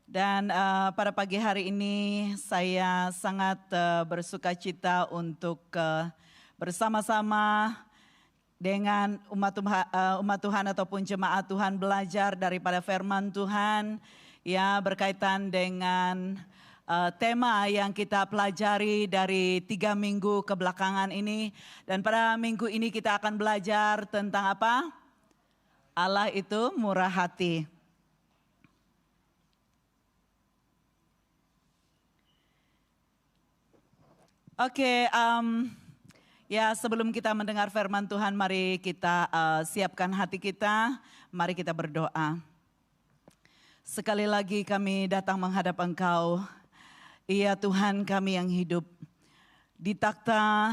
Dan pada pagi hari ini saya sangat bersuka cita untuk bersama-sama dengan umat Tuhan ataupun jemaat Tuhan belajar daripada firman Tuhan ya berkaitan dengan tema yang kita pelajari dari 3 minggu kebelakangan ini. Dan pada minggu ini kita akan belajar tentang apa? Allah itu murah hati. Oke, ya sebelum kita mendengar firman Tuhan, mari kita siapkan hati kita, mari kita berdoa. Sekali lagi kami datang menghadap Engkau, iya Tuhan kami yang hidup. Di takhta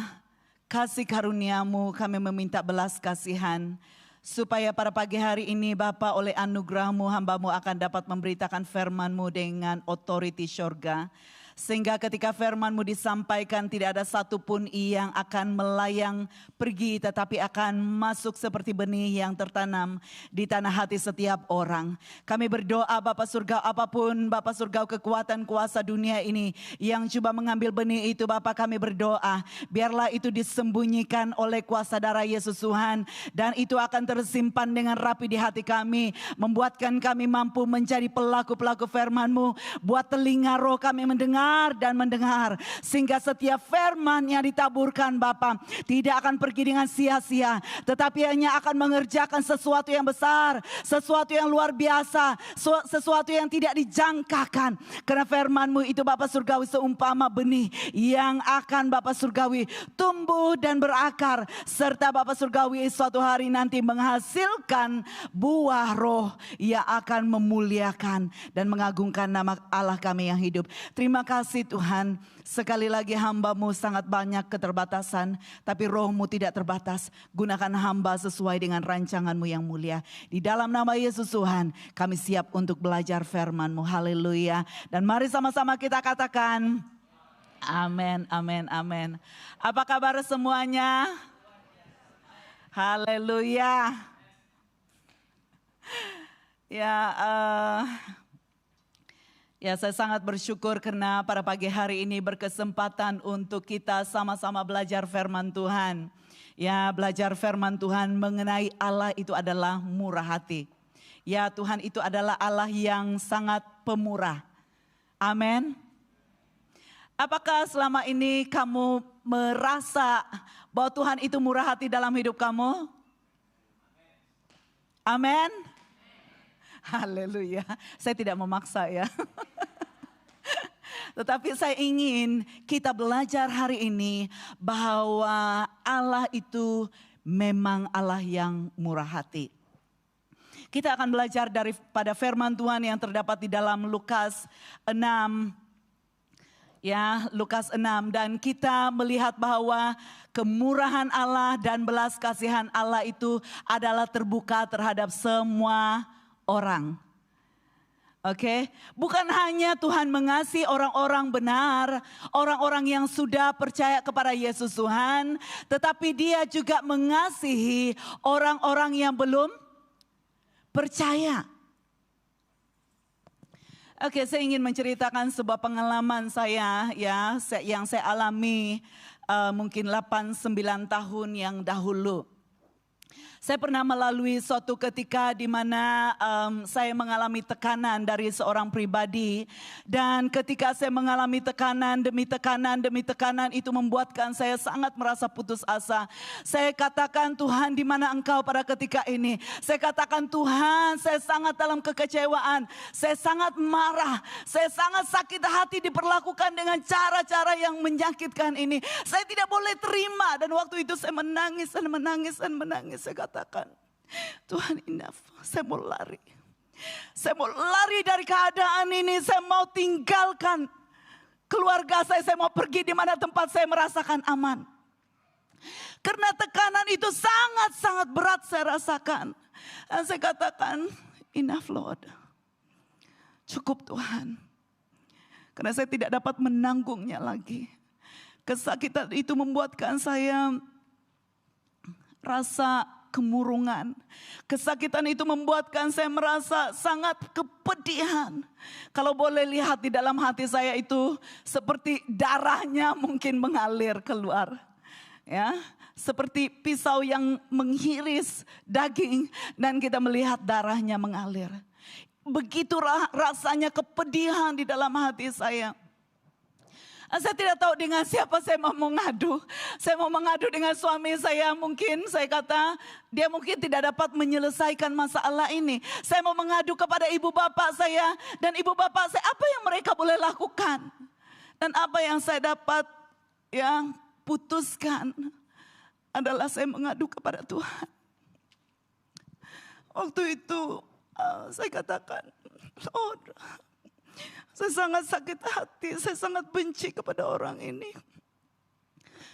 kasih karunia-Mu kami meminta belas kasihan, supaya pada pagi hari ini Bapa oleh anugerah-Mu hamba-Mu akan dapat memberitakan firman-Mu dengan otoriti syurga. Sehingga ketika firman-Mu disampaikan tidak ada satupun yang akan melayang pergi, tetapi akan masuk seperti benih yang tertanam di tanah hati setiap orang. Kami berdoa Bapa Surga, apapun Bapa Surga kekuatan kuasa dunia ini yang coba mengambil benih itu, Bapa kami berdoa biarlah itu disembunyikan oleh kuasa darah Yesus Tuhan, dan itu akan tersimpan dengan rapi di hati kami, membuatkan kami mampu menjadi pelaku-pelaku firman-Mu. Buat telinga roh kami mendengar dan mendengar, sehingga setiap firman yang ditaburkan Bapa tidak akan pergi dengan sia-sia, tetapi hanya akan mengerjakan sesuatu yang besar, sesuatu yang luar biasa, sesuatu yang tidak dijangkakan. Karena firman-Mu itu Bapa Surgawi seumpama benih yang akan Bapa Surgawi tumbuh dan berakar, serta Bapa Surgawi suatu hari nanti menghasilkan buah roh yang akan memuliakan dan mengagungkan nama Allah kami yang hidup. Terima kasih Tuhan, sekali lagi hamba-Mu sangat banyak keterbatasan, tapi roh-Mu tidak terbatas. Gunakan hamba sesuai dengan rancangan-Mu yang mulia. Di dalam nama Yesus Tuhan, kami siap untuk belajar firman-Mu. Haleluya. Dan mari sama-sama kita katakan, amin, amin, amin. Apa kabar semuanya? Haleluya. Ya, saya sangat bersyukur karena pada pagi hari ini berkesempatan untuk kita sama-sama belajar firman Tuhan. Ya, belajar firman Tuhan mengenai Allah itu adalah murah hati. Ya, Tuhan itu adalah Allah yang sangat pemurah. Amin. Apakah selama ini kamu merasa bahwa Tuhan itu murah hati dalam hidup kamu? Amin. Haleluya. Saya tidak memaksa ya. Tetapi saya ingin kita belajar hari ini bahwa Allah itu memang Allah yang murah hati. Kita akan belajar daripada firman Tuhan yang terdapat di dalam Lukas 6. Ya, Lukas 6, dan kita melihat bahwa kemurahan Allah dan belas kasihan Allah itu adalah terbuka terhadap semua orang. Oke, bukan hanya Tuhan mengasihi orang-orang benar, orang-orang yang sudah percaya kepada Yesus Tuhan, tetapi Dia juga mengasihi orang-orang yang belum percaya. Oke, saya ingin menceritakan sebuah pengalaman saya ya, yang saya alami mungkin 8-9 tahun yang dahulu. Saya pernah melalui suatu ketika di mana saya mengalami tekanan dari seorang pribadi. Dan ketika saya mengalami tekanan demi tekanan demi tekanan, itu membuatkan saya sangat merasa putus asa. Saya katakan, Tuhan di mana Engkau pada ketika ini? Saya katakan, Tuhan saya sangat dalam kekecewaan. Saya sangat marah. Saya sangat sakit hati diperlakukan dengan cara-cara yang menyakitkan ini. Saya tidak boleh terima. Dan waktu itu saya menangis dan menangis dan menangis. Saya katakan, Tuhan enough, saya mau lari. Saya mau lari dari keadaan ini. Saya mau tinggalkan keluarga saya mau pergi di mana tempat saya merasakan aman. Karena tekanan itu sangat-sangat berat saya rasakan. Dan saya katakan, enough Lord. Cukup Tuhan. Karena saya tidak dapat menanggungnya lagi. Kesakitan itu membuatkan saya rasa kemurungan. Kesakitan itu membuatkan saya merasa sangat kepedihan. Kalau boleh lihat di dalam hati saya itu seperti darahnya mungkin mengalir keluar. Ya, seperti pisau yang menghiris daging dan kita melihat darahnya mengalir. Begitu rasanya kepedihan di dalam hati saya. Saya tidak tahu dengan siapa saya mau mengadu. Saya mau mengadu dengan suami saya, mungkin saya kata dia mungkin tidak dapat menyelesaikan masalah ini. Saya mau mengadu kepada ibu bapak saya dan ibu bapak saya, apa yang mereka boleh lakukan. Dan apa yang saya dapat putuskan adalah saya mengadu kepada Tuhan. Waktu itu saya katakan, Lord, saya sangat sakit hati, saya sangat benci kepada orang ini.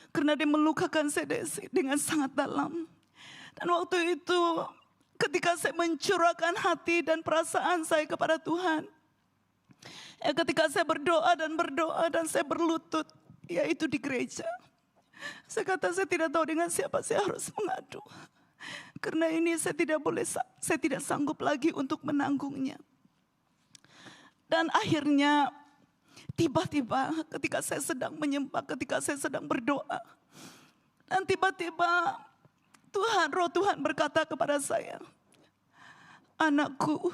Karena dia melukakan saya dengan sangat dalam. Dan waktu itu ketika saya mencurahkan hati dan perasaan saya kepada Tuhan. Ketika saya berdoa dan saya berlutut, yaitu di gereja. Saya kata saya tidak tahu dengan siapa saya harus mengadu. Karena ini saya tidak sanggup lagi untuk menanggungnya. Dan akhirnya tiba-tiba ketika saya sedang menyembah, ketika saya sedang berdoa. Dan tiba-tiba Roh Tuhan berkata kepada saya, anakku,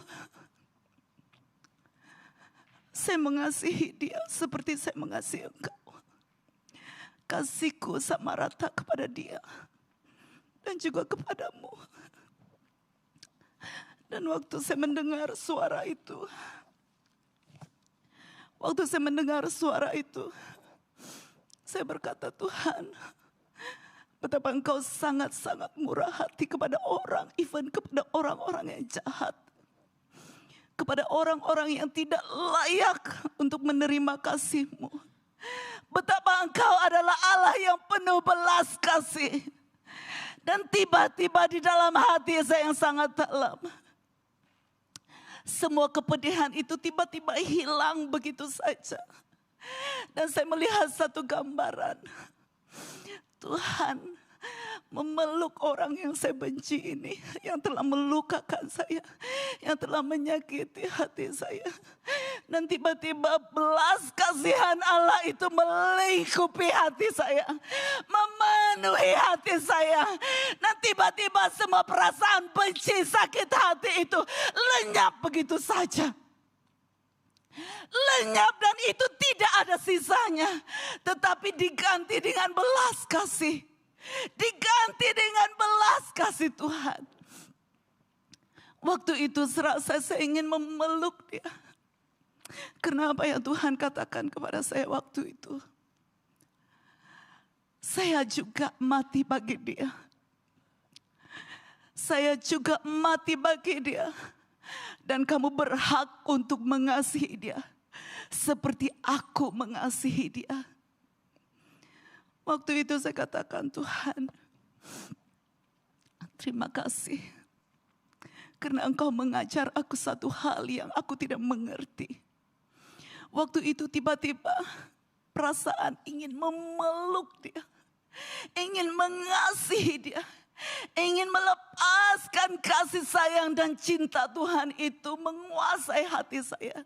saya mengasihi dia seperti saya mengasihi engkau. Kasihku sama rata kepada dia dan juga kepadamu. Dan waktu saya mendengar suara itu, saya berkata, Tuhan, betapa engkau sangat-sangat murah hati kepada orang, even kepada orang-orang yang jahat. Kepada orang-orang yang tidak layak untuk menerima kasih-Mu. Betapa engkau adalah Allah yang penuh belas kasih. Dan tiba-tiba di dalam hati saya yang sangat dalam, semua kepedihan itu tiba-tiba hilang begitu saja. Dan saya melihat satu gambaran. Tuhan memeluk orang yang saya benci ini, yang telah melukakan saya, yang telah menyakiti hati saya. Dan tiba-tiba belas kasihan Allah itu melingkupi hati saya, memenuhi hati saya. Dan tiba-tiba semua perasaan benci, sakit hati itu lenyap begitu saja. Lenyap dan itu tidak ada sisanya, tetapi diganti dengan belas kasih. Diganti dengan belas kasih Tuhan. Waktu itu serasa saya ingin memeluk dia. Kenapa ya Tuhan katakan kepada saya waktu itu? Saya juga mati bagi dia. Saya juga mati bagi dia. Dan kamu berhak untuk mengasihi dia. Seperti aku mengasihi dia. Waktu itu saya katakan, Tuhan, terima kasih. Karena engkau mengajar aku satu hal yang aku tidak mengerti. Waktu itu tiba-tiba perasaan ingin memeluk dia. Ingin mengasihi dia. Ingin melepaskan kasih sayang dan cinta Tuhan itu menguasai hati saya.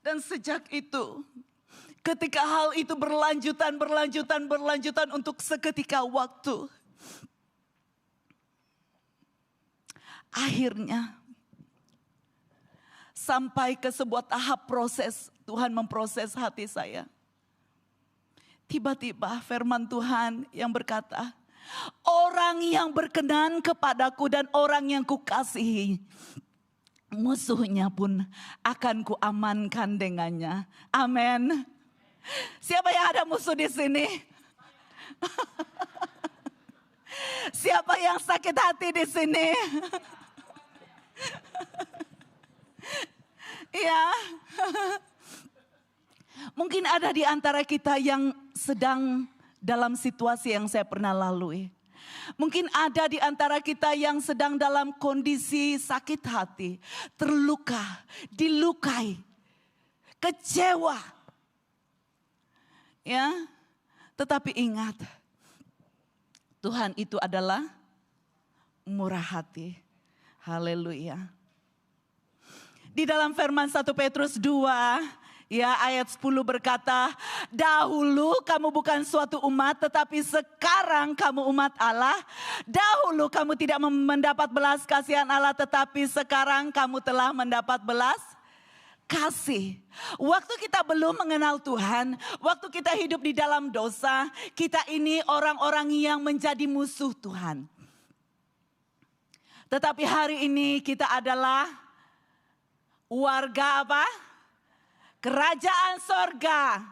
Dan sejak itu, ketika hal itu berlanjutan untuk seketika waktu. Akhirnya sampai ke sebuah tahap proses, Tuhan memproses hati saya. Tiba-tiba firman Tuhan yang berkata, orang yang berkenan kepadaku dan orang yang kukasihi, musuhnya pun akan kuamankan dengannya. Amin. Siapa yang ada musuh di sini? Siapa yang sakit hati di sini? Ya. Mungkin ada di antara kita yang sedang dalam situasi yang saya pernah lalui. Mungkin ada di antara kita yang sedang dalam kondisi sakit hati, terluka, dilukai, kecewa. Ya, tetapi ingat, Tuhan itu adalah murah hati. Haleluya. Di dalam firman 1 Petrus 2 ya ayat 10 berkata, dahulu kamu bukan suatu umat tetapi sekarang kamu umat Allah. Dahulu kamu tidak mendapat belas kasihan Allah tetapi sekarang kamu telah mendapat belas kasih. Waktu kita belum mengenal Tuhan, waktu kita hidup di dalam dosa, kita ini orang-orang yang menjadi musuh Tuhan. Tetapi hari ini kita adalah warga apa? Kerajaan sorga.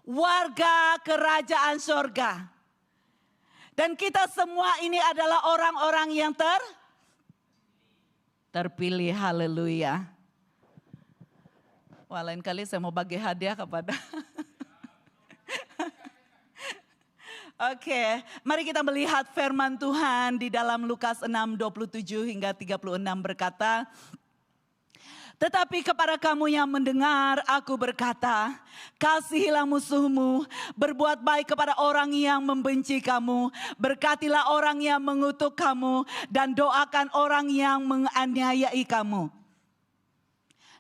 Warga kerajaan sorga. Dan kita semua ini adalah orang-orang yang terpilih. Haleluya. Wah, lain kali saya mau bagi hadiah kepada. Oke, mari kita melihat firman Tuhan di dalam Lukas 6:27 hingga 36 berkata, tetapi kepada kamu yang mendengar aku berkata, kasihilah musuhmu, berbuat baik kepada orang yang membenci kamu, berkatilah orang yang mengutuk kamu, dan doakan orang yang menganiayai kamu.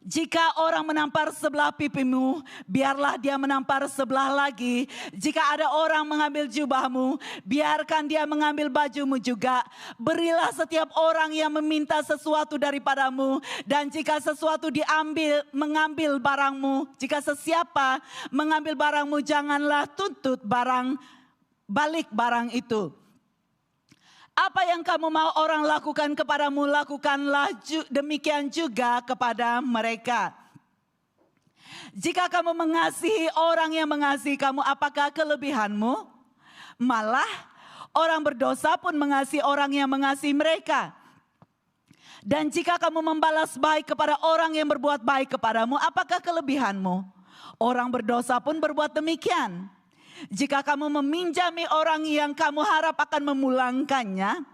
Jika orang menampar sebelah pipimu, biarlah dia menampar sebelah lagi. Jika ada orang mengambil jubahmu, biarkan dia mengambil bajumu juga. Berilah setiap orang yang meminta sesuatu daripadamu. Dan jika sesuatu mengambil barangmu, jika sesiapa mengambil barangmu, janganlah tuntut balik barang itu. Apa yang kamu mau orang lakukan kepadamu, lakukanlah demikian juga kepada mereka. Jika kamu mengasihi orang yang mengasihi kamu, apakah kelebihanmu? Malah orang berdosa pun mengasihi orang yang mengasihi mereka. Dan jika kamu membalas baik kepada orang yang berbuat baik kepadamu, apakah kelebihanmu? Orang berdosa pun berbuat demikian. Jika kamu meminjami orang yang kamu harap akan memulangkannya,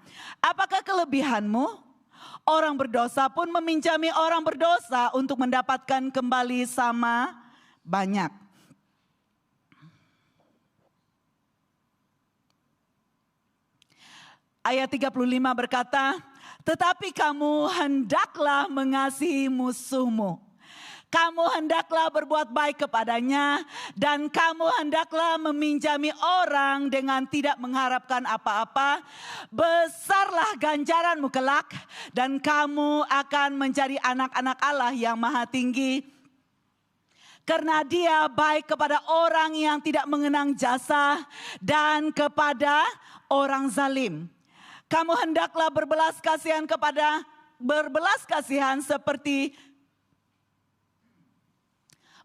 apakah kelebihanmu? Orang berdosa pun meminjami orang berdosa untuk mendapatkan kembali sama banyak. Ayat 35 berkata, tetapi kamu hendaklah mengasihi musuhmu. Kamu hendaklah berbuat baik kepadanya, dan kamu hendaklah meminjami orang dengan tidak mengharapkan apa-apa. Besarlah ganjaranmu kelak, dan kamu akan menjadi anak-anak Allah yang maha tinggi. Karena dia baik kepada orang yang tidak mengenang jasa dan kepada orang zalim. Kamu hendaklah berbelas kasihan seperti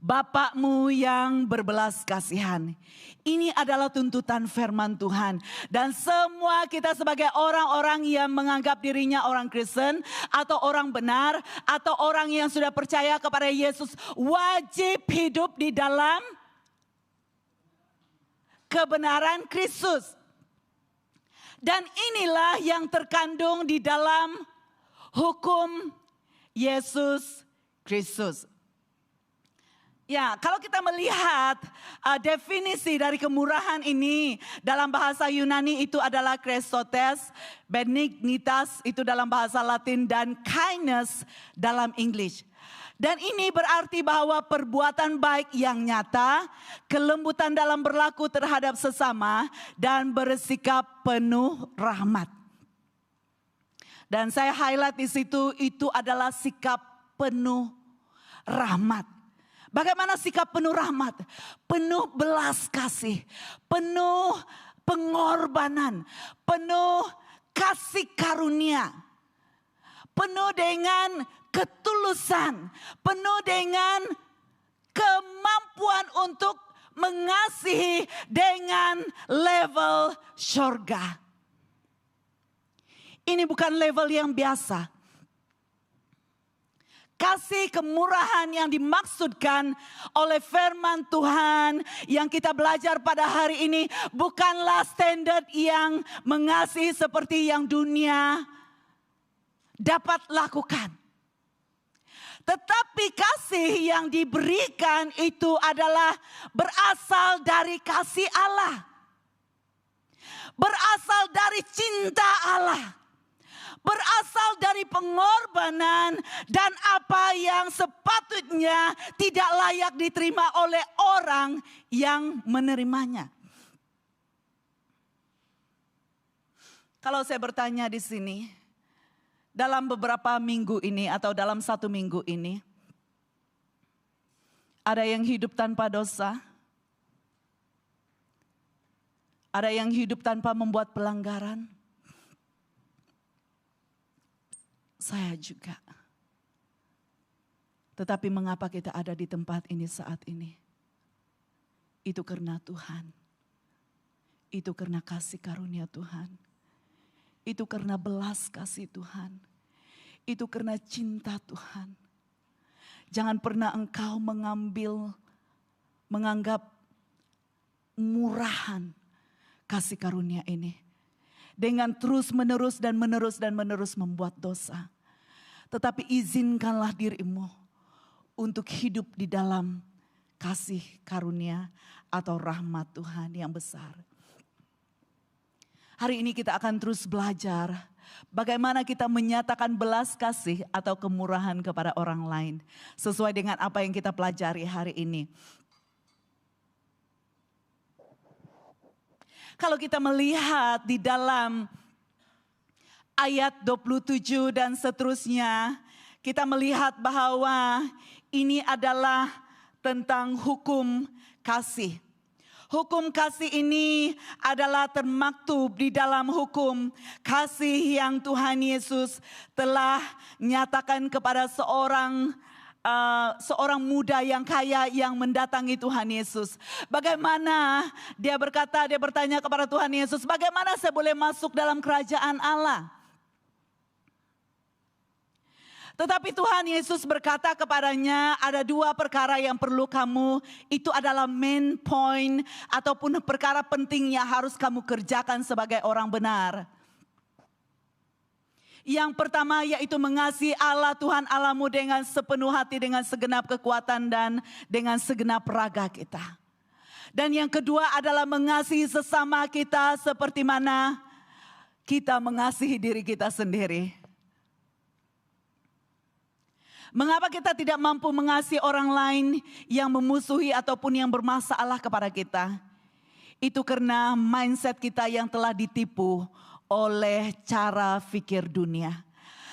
Bapakmu yang berbelas kasihan. Ini adalah tuntutan firman Tuhan. Dan semua kita sebagai orang-orang yang menganggap dirinya orang Kristen, atau orang benar, atau orang yang sudah percaya kepada Yesus, wajib hidup di dalam kebenaran Kristus. Dan inilah yang terkandung di dalam hukum Yesus Kristus. Ya, kalau kita melihat definisi dari kemurahan ini dalam bahasa Yunani itu adalah Chrestotes, benignitas itu dalam bahasa Latin, dan kindness dalam English. Dan ini berarti bahwa perbuatan baik yang nyata, kelembutan dalam berlaku terhadap sesama, dan bersikap penuh rahmat. Dan saya highlight di situ, itu adalah sikap penuh rahmat. Bagaimana sikap penuh rahmat? Penuh belas kasih, penuh pengorbanan, penuh kasih karunia, penuh dengan ketulusan, penuh dengan kemampuan untuk mengasihi dengan level surga. Ini bukan level yang biasa. Kasih kemurahan yang dimaksudkan oleh firman Tuhan yang kita belajar pada hari ini bukanlah standar yang mengasihi seperti yang dunia dapat lakukan. Tetapi kasih yang diberikan itu adalah berasal dari kasih Allah. berasal dari cinta Allah, berasal dari pengorbanan dan apa yang sepatutnya tidak layak diterima oleh orang yang menerimanya. Kalau saya bertanya di sini, dalam beberapa minggu ini atau dalam 1 minggu ini, ada yang hidup tanpa dosa, ada yang hidup tanpa membuat pelanggaran. Saya juga. Tetapi mengapa kita ada di tempat ini saat ini? Itu karena Tuhan. Itu karena kasih karunia Tuhan. Itu karena belas kasih Tuhan. Itu karena cinta Tuhan. Jangan pernah engkau menganggap murahan kasih karunia ini. Dengan terus menerus membuat dosa. Tetapi izinkanlah dirimu untuk hidup di dalam kasih karunia atau rahmat Tuhan yang besar. Hari ini kita akan terus belajar bagaimana kita menyatakan belas kasih atau kemurahan kepada orang lain. Sesuai dengan apa yang kita pelajari hari ini. Kalau kita melihat di dalam ayat 27 dan seterusnya, kita melihat bahwa ini adalah tentang hukum kasih. Hukum kasih ini adalah termaktub di dalam hukum kasih yang Tuhan Yesus telah nyatakan kepada seorang muda yang kaya yang mendatangi Tuhan Yesus. Bagaimana dia bertanya kepada Tuhan Yesus, bagaimana saya boleh masuk dalam kerajaan Allah? Tetapi Tuhan Yesus berkata kepadanya, ada 2 perkara yang perlu kamu, itu adalah main point ataupun perkara penting yang harus kamu kerjakan sebagai orang benar. Yang pertama yaitu mengasihi Allah Tuhan Allahmu dengan sepenuh hati, dengan segenap kekuatan dan dengan segenap raga kita. Dan yang kedua adalah mengasihi sesama kita seperti mana kita mengasihi diri kita sendiri. Mengapa kita tidak mampu mengasihi orang lain yang memusuhi ataupun yang bermasalah kepada kita? Itu karena mindset kita yang telah ditipu oleh cara fikir dunia.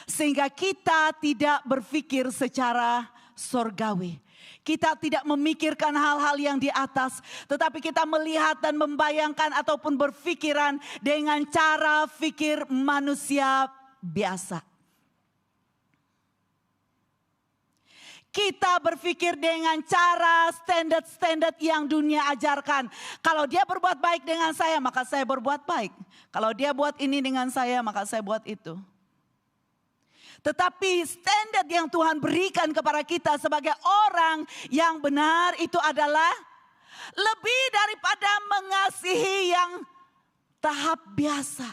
Sehingga kita tidak berpikir secara sorgawi. Kita tidak memikirkan hal-hal yang di atas. Tetapi kita melihat dan membayangkan ataupun berpikiran dengan cara fikir manusia biasa. Kita berpikir dengan cara standar yang dunia ajarkan. Kalau dia berbuat baik dengan saya, maka saya berbuat baik. Kalau dia buat ini dengan saya, maka saya buat itu. Tetapi standar yang Tuhan berikan kepada kita sebagai orang yang benar itu adalah lebih daripada mengasihi yang tahap biasa.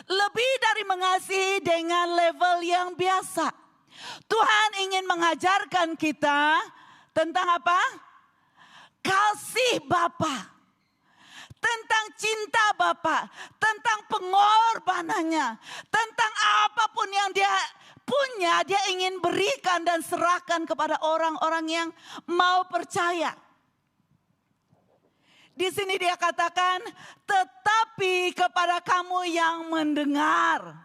Lebih dari mengasihi dengan level yang biasa. Tuhan ingin mengajarkan kita tentang apa? Kasih Bapa. Tentang cinta Bapa, tentang pengorbanannya, tentang apapun yang dia punya, dia ingin berikan dan serahkan kepada orang-orang yang mau percaya. Di sini dia katakan, tetapi kepada kamu yang mendengar.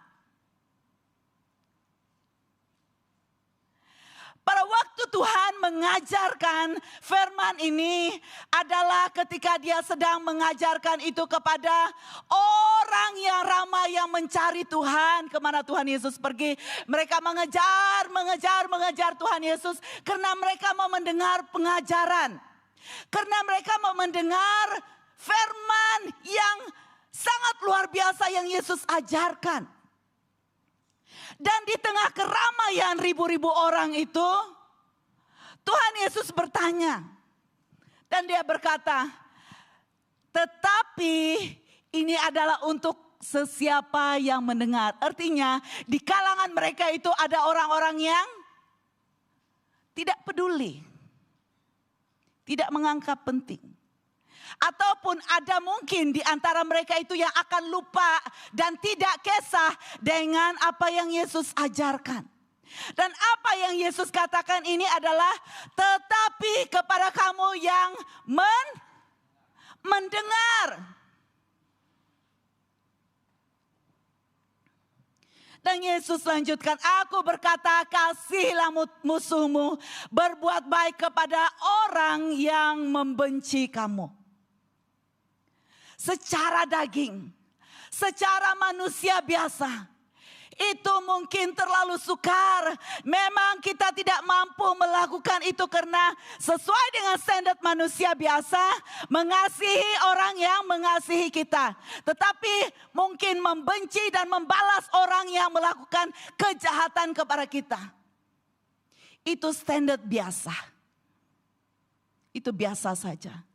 Pada waktu Tuhan mengajarkan firman ini adalah ketika dia sedang mengajarkan itu kepada orang yang ramai yang mencari Tuhan. Kemana Tuhan Yesus pergi, mereka mengejar Tuhan Yesus karena mereka mau mendengar pengajaran. Karena mereka mau mendengar firman yang sangat luar biasa yang Yesus ajarkan. Dan di tengah keramaian ribu-ribu orang itu, Tuhan Yesus bertanya. Dan dia berkata, tetapi ini adalah untuk sesiapa yang mendengar. Artinya di kalangan mereka itu ada orang-orang yang tidak peduli. Tidak menganggap penting. Ataupun ada mungkin di antara mereka itu yang akan lupa dan tidak kisah dengan apa yang Yesus ajarkan. Dan apa yang Yesus katakan ini adalah tetapi kepada kamu yang mendengar. Dan Yesus lanjutkan, aku berkata kasihilah musuhmu, berbuat baik kepada orang yang membenci kamu. Secara daging, secara manusia biasa, itu mungkin terlalu sukar. Memang kita tidak mampu melakukan itu karena sesuai dengan standar manusia biasa, mengasihi orang yang mengasihi kita. Tetapi mungkin membenci dan membalas orang yang melakukan kejahatan kepada kita. Itu standar biasa. Itu biasa saja.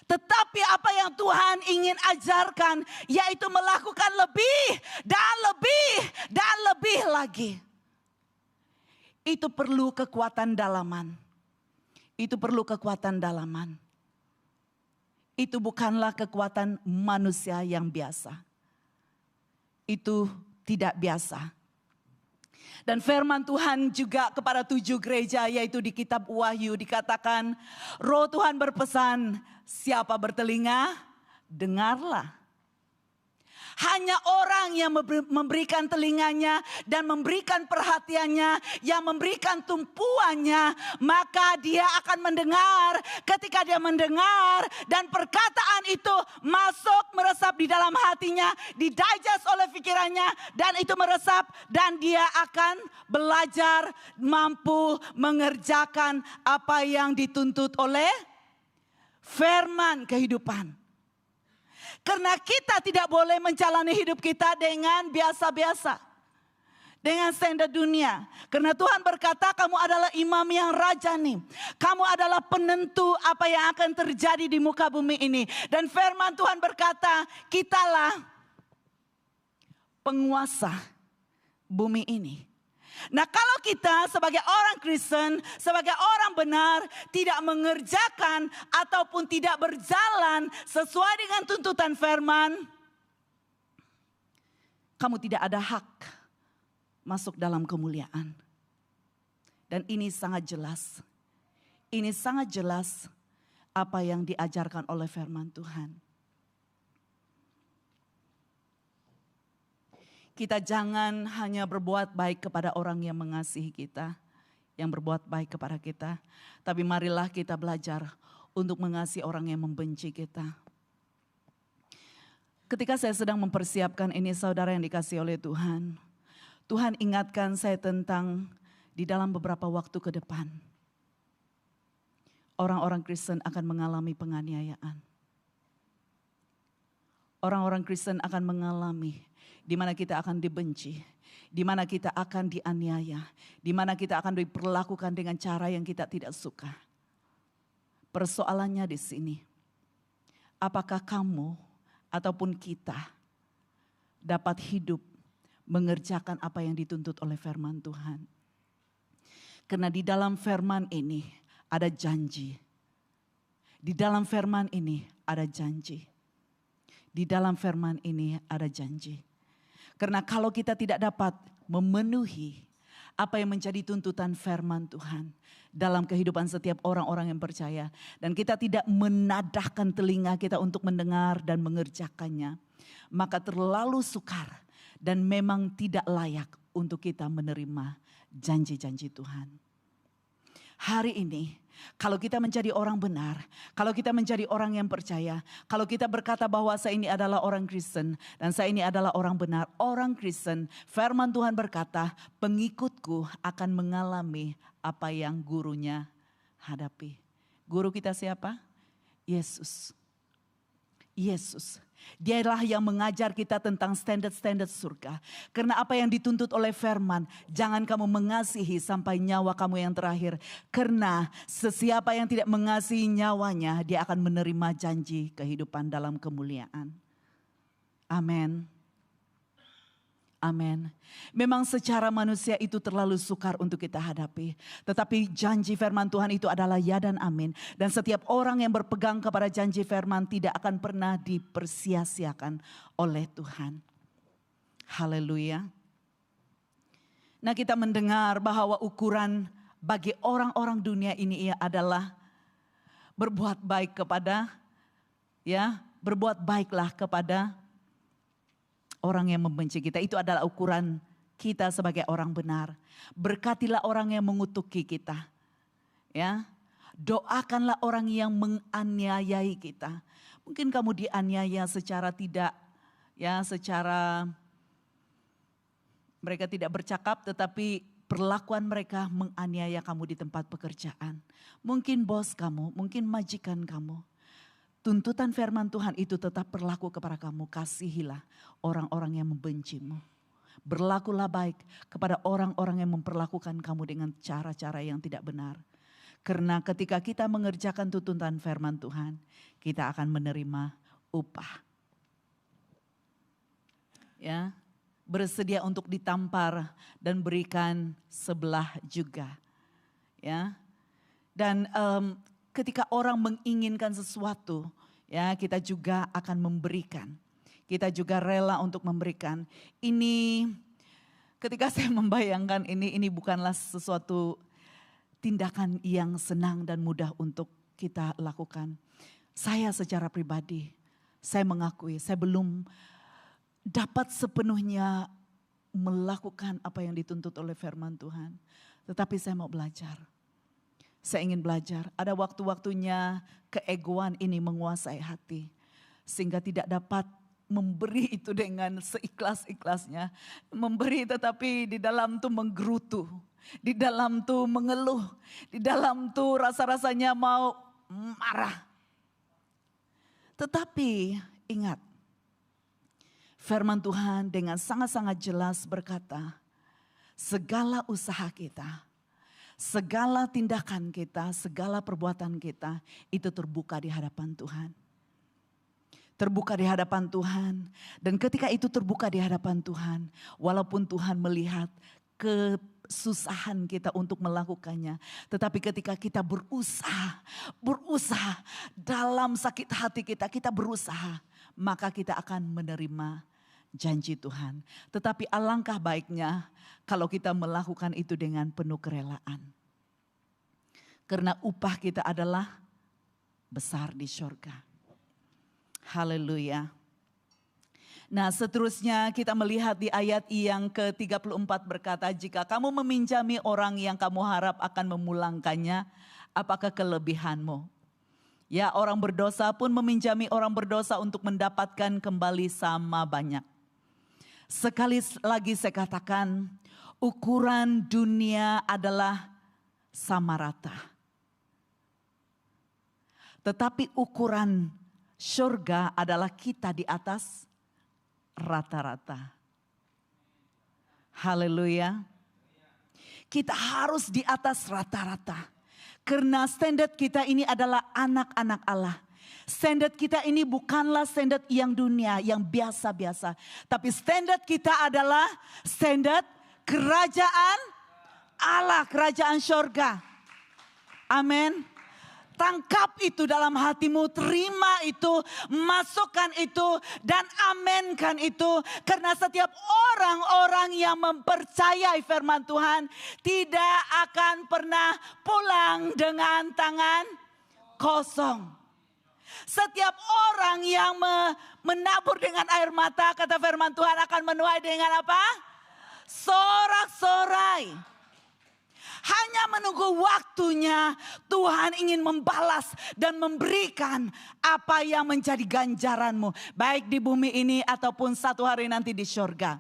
Tetapi apa yang Tuhan ingin ajarkan yaitu melakukan lebih dan lebih dan lebih lagi. Itu perlu kekuatan dalaman. Itu perlu kekuatan dalaman. Itu bukanlah kekuatan manusia yang biasa. Itu tidak biasa. Dan firman Tuhan juga kepada 7 gereja yaitu di kitab Wahyu dikatakan, Roh Tuhan berpesan, siapa bertelinga, dengarlah. Hanya orang yang memberikan telinganya dan memberikan perhatiannya, yang memberikan tumpuannya, maka dia akan mendengar. Ketika dia mendengar dan perkataan itu masuk meresap di dalam hatinya, didigest oleh pikirannya dan itu meresap dan dia akan belajar mampu mengerjakan apa yang dituntut oleh firman kehidupan. Karena kita tidak boleh menjalani hidup kita dengan biasa-biasa. Dengan standar dunia. Karena Tuhan berkata kamu adalah imam yang rajani. Kamu adalah penentu apa yang akan terjadi di muka bumi ini. Dan firman Tuhan berkata kitalah penguasa bumi ini. Nah kalau kita sebagai orang Kristen, sebagai orang benar tidak mengerjakan ataupun tidak berjalan sesuai dengan tuntutan firman, kamu tidak ada hak masuk dalam kemuliaan. Dan ini sangat jelas. Ini sangat jelas apa yang diajarkan oleh firman Tuhan. Kita jangan hanya berbuat baik kepada orang yang mengasihi kita, yang berbuat baik kepada kita. Tapi marilah kita belajar untuk mengasihi orang yang membenci kita. Ketika saya sedang mempersiapkan ini saudara yang dikasihi oleh Tuhan. Tuhan ingatkan saya tentang di dalam beberapa waktu ke depan. Orang-orang Kristen akan mengalami penganiayaan. Orang-orang Kristen akan mengalami di mana kita akan dibenci, di mana kita akan dianiaya, di mana kita akan diperlakukan dengan cara yang kita tidak suka. Persoalannya di sini, apakah kamu ataupun kita dapat hidup mengerjakan apa yang dituntut oleh firman Tuhan? Karena di dalam firman ini ada janji. Di dalam firman ini ada janji. Di dalam firman ini ada janji. Karena kalau kita tidak dapat memenuhi apa yang menjadi tuntutan firman Tuhan dalam kehidupan setiap orang-orang yang percaya. Dan kita tidak menadahkan telinga kita untuk mendengar dan mengerjakannya. Maka terlalu sukar dan memang tidak layak untuk kita menerima janji-janji Tuhan. Hari ini kalau kita menjadi orang benar, kalau kita menjadi orang yang percaya, kalau kita berkata bahwa saya ini adalah orang Kristen dan saya ini adalah orang benar, orang Kristen, firman Tuhan berkata, pengikutku akan mengalami apa yang gurunya hadapi. Guru kita siapa? Yesus. Yesus. Dialah yang mengajar kita tentang standar-standar surga. Karena apa yang dituntut oleh firman, jangan kamu mengasihi sampai nyawa kamu yang terakhir. Karena sesiapa yang tidak mengasihi nyawanya, dia akan menerima janji kehidupan dalam kemuliaan. Amin. Amin. Memang secara manusia itu terlalu sukar untuk kita hadapi. Tetapi janji firman Tuhan itu adalah ya dan amin. Dan setiap orang yang berpegang kepada janji firman tidak akan pernah dipersia-siakan oleh Tuhan. Haleluya. Nah, kita mendengar bahwa ukuran bagi orang-orang dunia ini adalah berbuat baik kepada, berbuat baiklah kepada orang yang membenci kita. Itu adalah ukuran kita sebagai orang benar. Berkatilah orang yang mengutuki kita. Ya, doakanlah orang yang menganiayai kita. Mungkin kamu dianiaya secara tidak, secara mereka tidak bercakap, tetapi perlakuan mereka menganiaya kamu di tempat pekerjaan. Mungkin bos kamu, mungkin majikan kamu. Tuntutan firman Tuhan itu tetap berlaku kepada kamu. Kasihilah orang-orang yang membencimu. Berlakulah baik kepada orang-orang yang memperlakukan kamu dengan cara-cara yang tidak benar. Karena ketika kita mengerjakan tuntutan firman Tuhan, kita akan menerima upah. Ya, bersedia untuk ditampar dan berikan sebelah juga. Ya. Dan ketika orang menginginkan sesuatu, kita juga akan memberikan. Kita juga rela untuk memberikan. Ini ketika saya membayangkan ini bukanlah sesuatu tindakan yang senang dan mudah untuk kita lakukan. Saya secara pribadi, saya mengakui saya belum dapat sepenuhnya melakukan apa yang dituntut oleh firman Tuhan. Tetapi saya mau belajar. Saya ingin belajar, ada waktu-waktunya keegoan ini menguasai hati. Sehingga tidak dapat memberi itu dengan seikhlas-ikhlasnya. Memberi tetapi di dalam itu menggerutu. Di dalam itu mengeluh. Di dalam itu rasa-rasanya mau marah. Tetapi ingat, firman Tuhan dengan sangat-sangat jelas berkata, segala usaha kita, segala tindakan kita, segala perbuatan kita itu terbuka di hadapan Tuhan. Terbuka di hadapan Tuhan. Dan ketika itu terbuka di hadapan Tuhan, walaupun Tuhan melihat kesusahan kita untuk melakukannya. Tetapi ketika kita berusaha dalam sakit hati kita berusaha. Maka kita akan menerima janji Tuhan. Tetapi alangkah baiknya kalau kita melakukan itu dengan penuh kerelaan. Karena upah kita adalah besar di surga. Haleluya. Nah, seterusnya kita melihat di ayat yang ke-34 berkata, jika kamu meminjami orang yang kamu harap akan memulangkannya, apakah kelebihanmu? Ya, orang berdosa pun meminjami orang berdosa untuk mendapatkan kembali sama banyak. Sekali lagi saya katakan, ukuran dunia adalah sama rata. Tetapi ukuran surga adalah kita di atas rata-rata. Haleluya. Kita harus di atas rata-rata. Karena standar kita ini adalah anak-anak Allah. Standar kita ini bukanlah standar yang dunia, yang biasa-biasa. Tapi standar kita adalah standar kerajaan Allah, kerajaan surga. Amin. Tangkap itu dalam hatimu, terima itu, masukkan itu, dan amenkan itu. Karena setiap orang-orang yang mempercayai firman Tuhan tidak akan pernah pulang dengan tangan kosong. Setiap orang yang menabur dengan air mata, kata firman Tuhan, akan menuai dengan apa? Sorak-sorai. Hanya menunggu waktunya Tuhan ingin membalas dan memberikan apa yang menjadi ganjaranmu. Baik di bumi ini ataupun satu hari nanti di surga.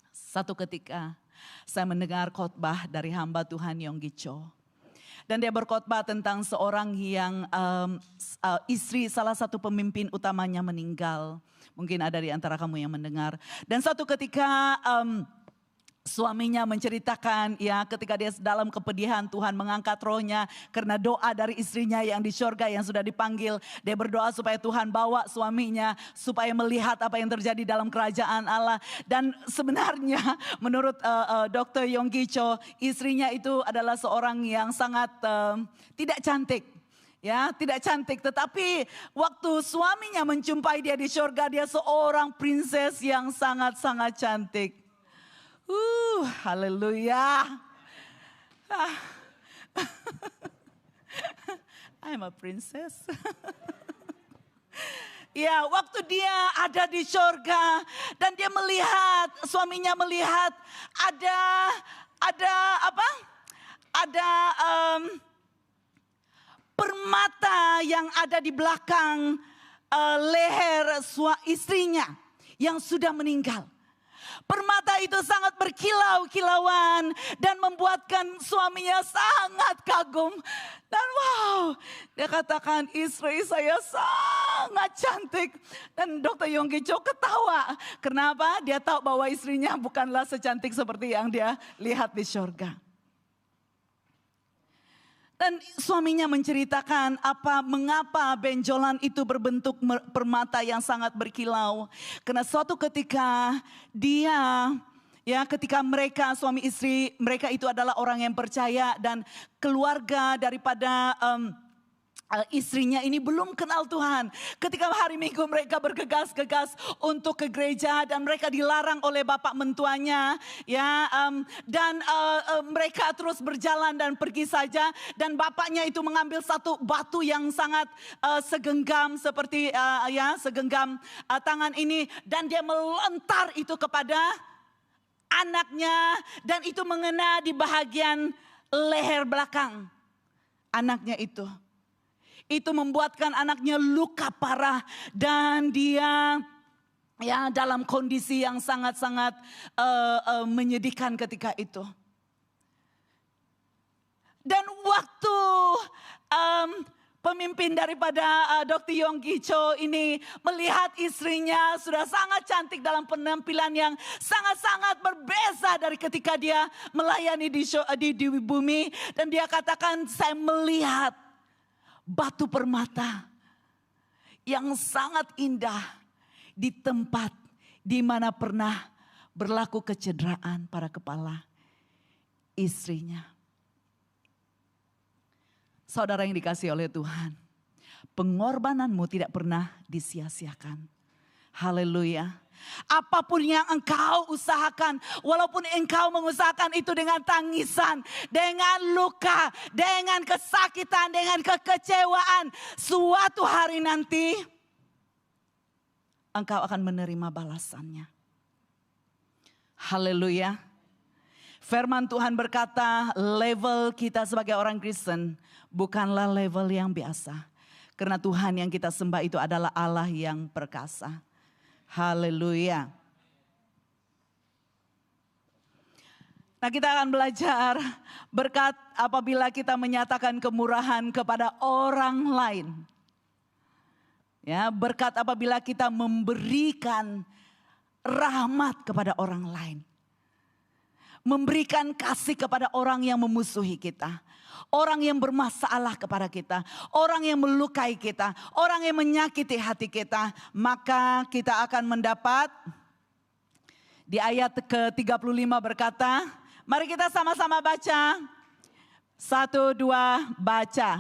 Satu ketika saya mendengar khotbah dari hamba Tuhan Yonggi Cho. Dan dia berkhotbah tentang seorang yang istri salah satu pemimpin utamanya meninggal. Mungkin ada di antara kamu yang mendengar. Dan satu ketika Suaminya menceritakan ya ketika dia dalam kepedihan Tuhan mengangkat rohnya karena doa dari istrinya yang di sorga yang sudah dipanggil. Dia berdoa supaya Tuhan bawa suaminya supaya melihat apa yang terjadi dalam kerajaan Allah. Dan sebenarnya menurut Dr. Yonggi Cho, istrinya itu adalah seorang yang sangat tidak cantik. Ya, tidak cantik, tetapi waktu suaminya menjumpai dia di sorga, dia seorang princess yang sangat-sangat cantik. Haleluya. I'm a princess. Ya, waktu dia ada di sorga dan dia melihat, suaminya melihat ada apa? Ada permata yang ada di belakang leher istrinya yang sudah meninggal. Permata itu sangat berkilau-kilauan dan membuatkan suaminya sangat kagum. Dan wow, dia katakan istri saya sangat cantik. Dan Dr. Yonggi Cho ketawa. Kenapa? Dia tahu bahwa istrinya bukanlah secantik seperti yang dia lihat di surga. Dan suaminya menceritakan mengapa benjolan itu berbentuk permata yang sangat berkilau. Karena suatu ketika ketika mereka suami istri mereka itu adalah orang yang percaya dan keluarga daripada istrinya ini belum kenal Tuhan. Ketika hari Minggu mereka bergegas-gegas untuk ke gereja dan mereka dilarang oleh bapak mentuanya, mereka terus berjalan dan pergi saja. Dan bapaknya itu mengambil satu batu yang sangat segenggam seperti segenggam tangan ini dan dia melontar itu kepada anaknya dan itu mengena di bahagian leher belakang anaknya itu. Itu membuatkan anaknya luka parah dan dia dalam kondisi yang sangat-sangat menyedihkan ketika itu. Dan waktu pemimpin daripada Dr. Yonggi Cho ini melihat istrinya sudah sangat cantik dalam penampilan yang sangat-sangat berbeza dari ketika dia melayani di bumi. Dan dia katakan saya melihat batu permata yang sangat indah di tempat di mana pernah berlaku kecederaan pada kepala istrinya. Saudara yang dikasihi oleh Tuhan, pengorbananmu tidak pernah disia-siakan. Haleluya. Apapun yang engkau usahakan, walaupun engkau mengusahakan itu dengan tangisan, dengan luka, dengan kesakitan, dengan kekecewaan, suatu hari nanti engkau akan menerima balasannya. Haleluya. Firman Tuhan berkata, level kita sebagai orang Kristen bukanlah level yang biasa. Karena Tuhan yang kita sembah itu adalah Allah yang perkasa. Haleluya. Nah, kita akan belajar berkat apabila kita menyatakan kemurahan kepada orang lain. Ya, berkat apabila kita memberikan rahmat kepada orang lain. Memberikan kasih kepada orang yang memusuhi kita. Orang yang bermasalah kepada kita, orang yang melukai kita, orang yang menyakiti hati kita, maka kita akan mendapat di ayat ke-35 berkata, mari kita sama-sama baca. 1, 2, baca.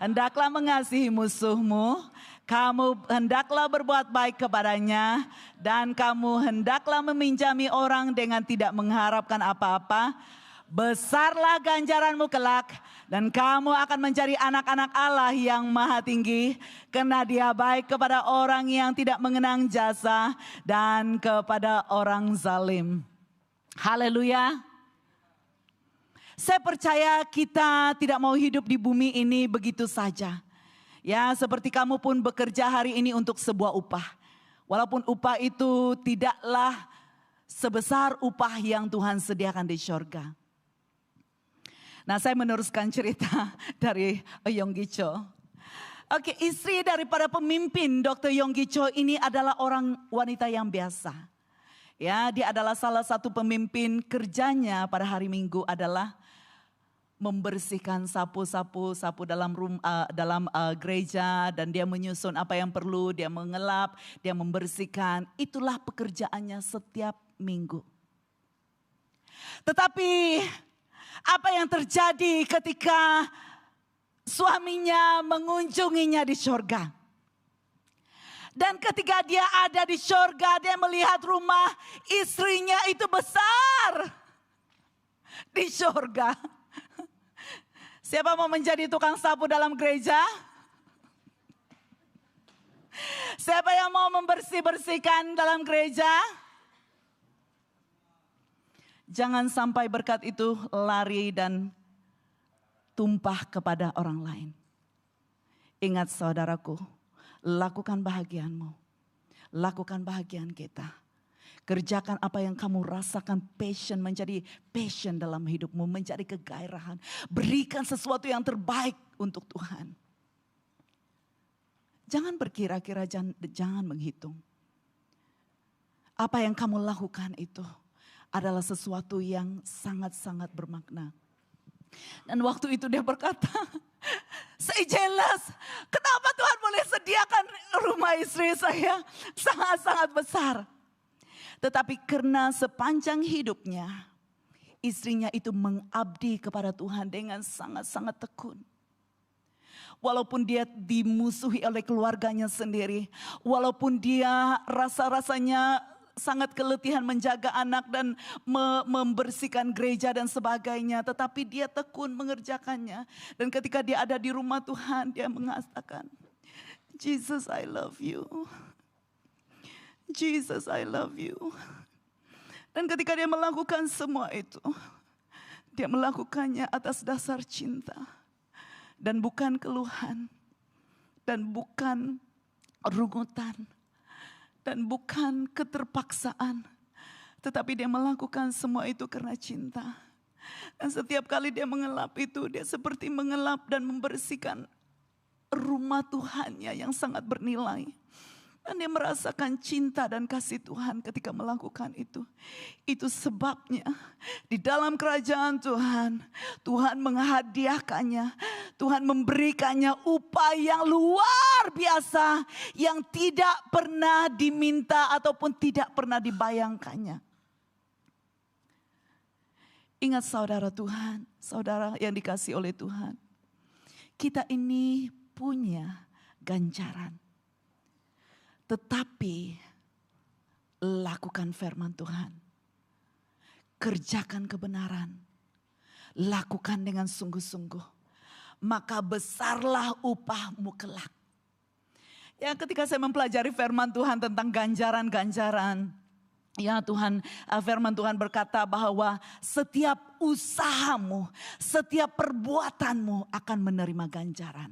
Hendaklah mengasihi musuhmu, kamu hendaklah berbuat baik kepadanya, dan kamu hendaklah meminjami orang dengan tidak mengharapkan apa-apa. Besarlah ganjaranmu kelak dan kamu akan menjadi anak-anak Allah yang maha tinggi. Karena dia baik kepada orang yang tidak mengenang jasa dan kepada orang zalim. Haleluya. Saya percaya kita tidak mau hidup di bumi ini begitu saja. Ya, seperti kamu pun bekerja hari ini untuk sebuah upah. Walaupun upah itu tidaklah sebesar upah yang Tuhan sediakan di surga. Nah, saya meneruskan cerita dari Yonggi Cho. Oke, istri daripada pemimpin Dr. Yonggi Cho ini adalah wanita yang biasa. Ya, dia adalah salah satu pemimpin, kerjanya pada hari Minggu adalah membersihkan sapu dalam gereja, dan dia menyusun apa yang perlu, dia mengelap, dia membersihkan. Itulah pekerjaannya setiap minggu. Tetapi apa yang terjadi ketika suaminya mengunjunginya di sorga? Dan ketika dia ada di sorga, dia melihat rumah istrinya itu besar di sorga. Siapa mau menjadi tukang sapu dalam gereja? Siapa yang mau membersih-bersihkan dalam gereja? Jangan sampai berkat itu lari dan tumpah kepada orang lain. Ingat saudaraku, lakukan bahagianmu. Lakukan bahagian kita. Kerjakan apa yang kamu rasakan passion, menjadi passion dalam hidupmu, menjadi kegairahan. Berikan sesuatu yang terbaik untuk Tuhan. Jangan berkira-kira, jangan menghitung. Apa yang kamu lakukan itu adalah sesuatu yang sangat-sangat bermakna. Dan waktu itu dia berkata, saya jelas kenapa Tuhan boleh sediakan rumah istri saya sangat-sangat besar. Tetapi karena sepanjang hidupnya, istrinya itu mengabdi kepada Tuhan dengan sangat-sangat tekun. Walaupun dia dimusuhi oleh keluarganya sendiri, walaupun dia rasa-rasanya sangat keletihan menjaga anak dan membersihkan gereja dan sebagainya, tetapi dia tekun mengerjakannya. Dan ketika dia ada di rumah Tuhan, dia mengatakan, Jesus, I love you. Jesus, I love you. Dan ketika dia melakukan semua itu, dia melakukannya atas dasar cinta. Dan bukan keluhan. Dan bukan rungutan. Dan bukan keterpaksaan. Tetapi dia melakukan semua itu karena cinta. Dan setiap kali dia mengelap itu, dia seperti mengelap dan membersihkan rumah Tuhannya yang sangat bernilai. Dan dia merasakan cinta dan kasih Tuhan ketika melakukan itu. Itu sebabnya di dalam kerajaan Tuhan, Tuhan menghadiahkannya. Tuhan memberikannya upah yang luar biasa, yang tidak pernah diminta ataupun tidak pernah dibayangkannya. Ingat saudara Tuhan, saudara yang dikasihi oleh Tuhan. Kita ini punya ganjaran. Tetapi lakukan firman Tuhan. Kerjakan kebenaran. Lakukan dengan sungguh-sungguh. Maka besarlah upahmu kelak. Ya, ketika saya mempelajari firman Tuhan tentang ganjaran-ganjaran. Ya Tuhan, firman Tuhan berkata bahwa setiap usahamu, setiap perbuatanmu akan menerima ganjaran.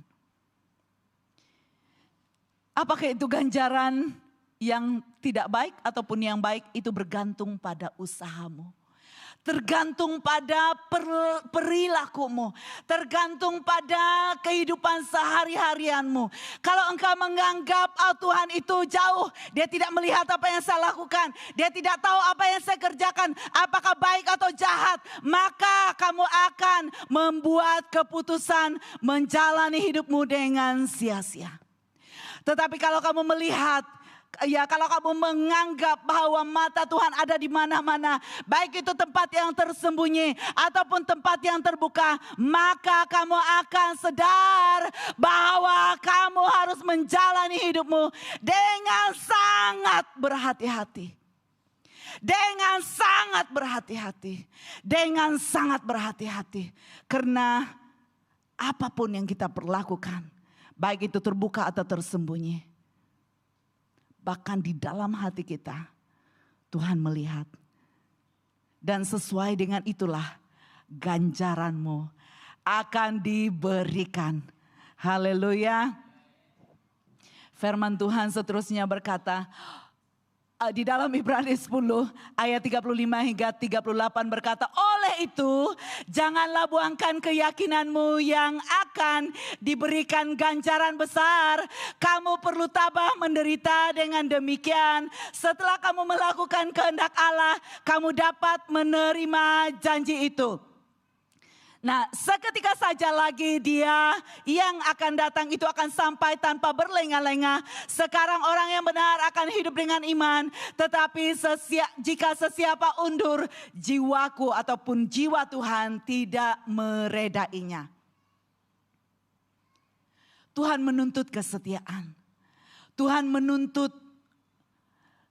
Apakah itu ganjaran yang tidak baik ataupun yang baik, itu bergantung pada usahamu. Tergantung pada perilakumu. Tergantung pada kehidupan sehari-harianmu. Kalau engkau menganggap Tuhan itu jauh, dia tidak melihat apa yang saya lakukan, dia tidak tahu apa yang saya kerjakan, apakah baik atau jahat, maka kamu akan membuat keputusan menjalani hidupmu dengan sia-sia. Tetapi kalau kamu melihat, ya kalau kamu menganggap bahwa mata Tuhan ada di mana-mana, baik itu tempat yang tersembunyi ataupun tempat yang terbuka, maka kamu akan sadar bahwa kamu harus menjalani hidupmu dengan sangat berhati-hati. Dengan sangat berhati-hati. Dengan sangat berhati-hati. Karena apapun yang kita perlakukan, baik itu terbuka atau tersembunyi, bahkan di dalam hati kita, Tuhan melihat. Dan sesuai dengan itulah ganjaranmu akan diberikan. Haleluya. Firman Tuhan seterusnya berkata, di dalam Ibrani 10 ayat 35 hingga 38 berkata, oleh itu janganlah buangkan keyakinanmu yang akan diberikan ganjaran besar. Kamu perlu tabah menderita, dengan demikian setelah kamu melakukan kehendak Allah, kamu dapat menerima janji itu. Nah, seketika saja lagi dia yang akan datang itu akan sampai tanpa berlenga-lenga. Sekarang orang yang benar akan hidup dengan iman. Tetapi jika sesiapa undur, jiwaku ataupun jiwa Tuhan tidak meredainya. Tuhan menuntut kesetiaan. Tuhan menuntut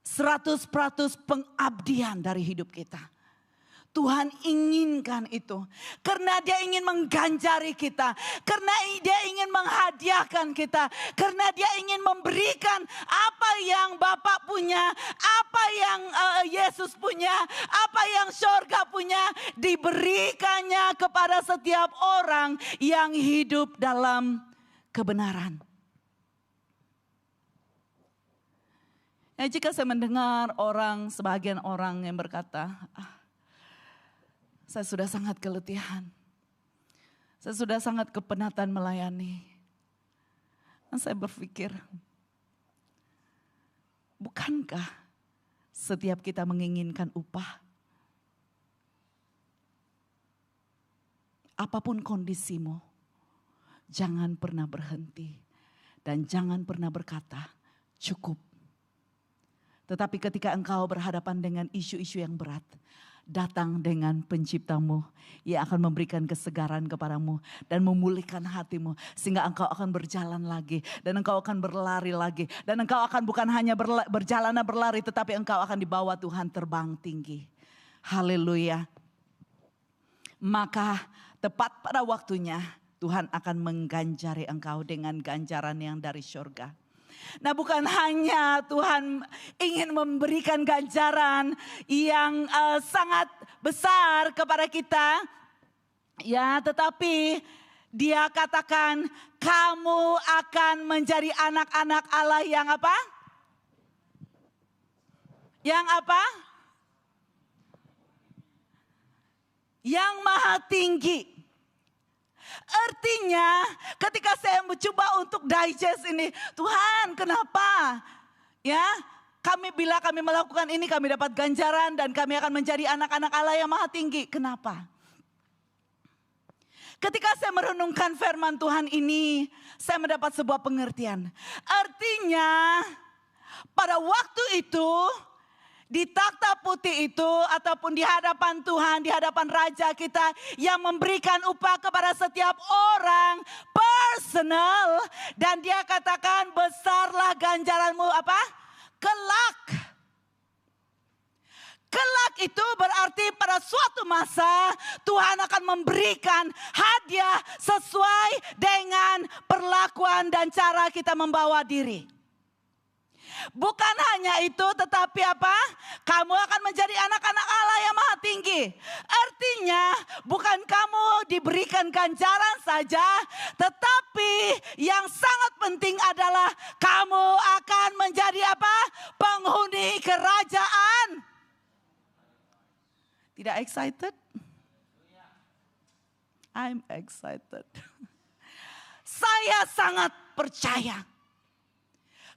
100% pengabdian dari hidup kita. Tuhan inginkan itu. Karena dia ingin mengganjari kita. Karena dia ingin menghadiahkan kita. Karena dia ingin memberikan apa yang Bapa punya. Apa yang Yesus punya. Apa yang surga punya. Diberikannya kepada setiap orang yang hidup dalam kebenaran. Jika saya mendengar sebagian orang yang berkata, saya sudah sangat keletihan. Saya sudah sangat kepenatan melayani. Dan saya berpikir, bukankah setiap kita menginginkan upah? Apapun kondisimu, jangan pernah berhenti. Dan jangan pernah berkata, cukup. Tetapi ketika engkau berhadapan dengan isu-isu yang berat, datang dengan penciptamu yang akan memberikan kesegaran kepadamu dan memulihkan hatimu sehingga engkau akan berjalan lagi dan engkau akan berlari lagi dan engkau akan bukan hanya berjalan dan berlari tetapi engkau akan dibawa Tuhan terbang tinggi. Haleluya. Maka tepat pada waktunya Tuhan akan mengganjari engkau dengan ganjaran yang dari surga. Nah, bukan hanya Tuhan ingin memberikan ganjaran yang sangat besar kepada kita, ya, tetapi Dia katakan kamu akan menjadi anak-anak Allah yang apa? Yang apa? Yang maha tinggi. Artinya ketika saya mencoba untuk digest ini, Tuhan kenapa? Ya, bila kami melakukan ini kami dapat ganjaran dan kami akan menjadi anak-anak Allah yang maha tinggi. Kenapa? Ketika saya merenungkan firman Tuhan ini, saya mendapat sebuah pengertian. Artinya pada waktu itu di takhta putih itu ataupun di hadapan Tuhan, di hadapan Raja kita yang memberikan upah kepada setiap orang personal. Dan Dia katakan besarlah ganjaranmu apa? Kelak. Kelak itu berarti pada suatu masa Tuhan akan memberikan hadiah sesuai dengan perlakuan dan cara kita membawa diri. Bukan hanya itu tetapi apa? Kamu akan menjadi anak-anak Allah yang maha tinggi. Artinya bukan kamu diberikan ganjaran saja. Tetapi yang sangat penting adalah kamu akan menjadi apa? Penghuni kerajaan. Tidak excited? I'm excited. Saya sangat percaya.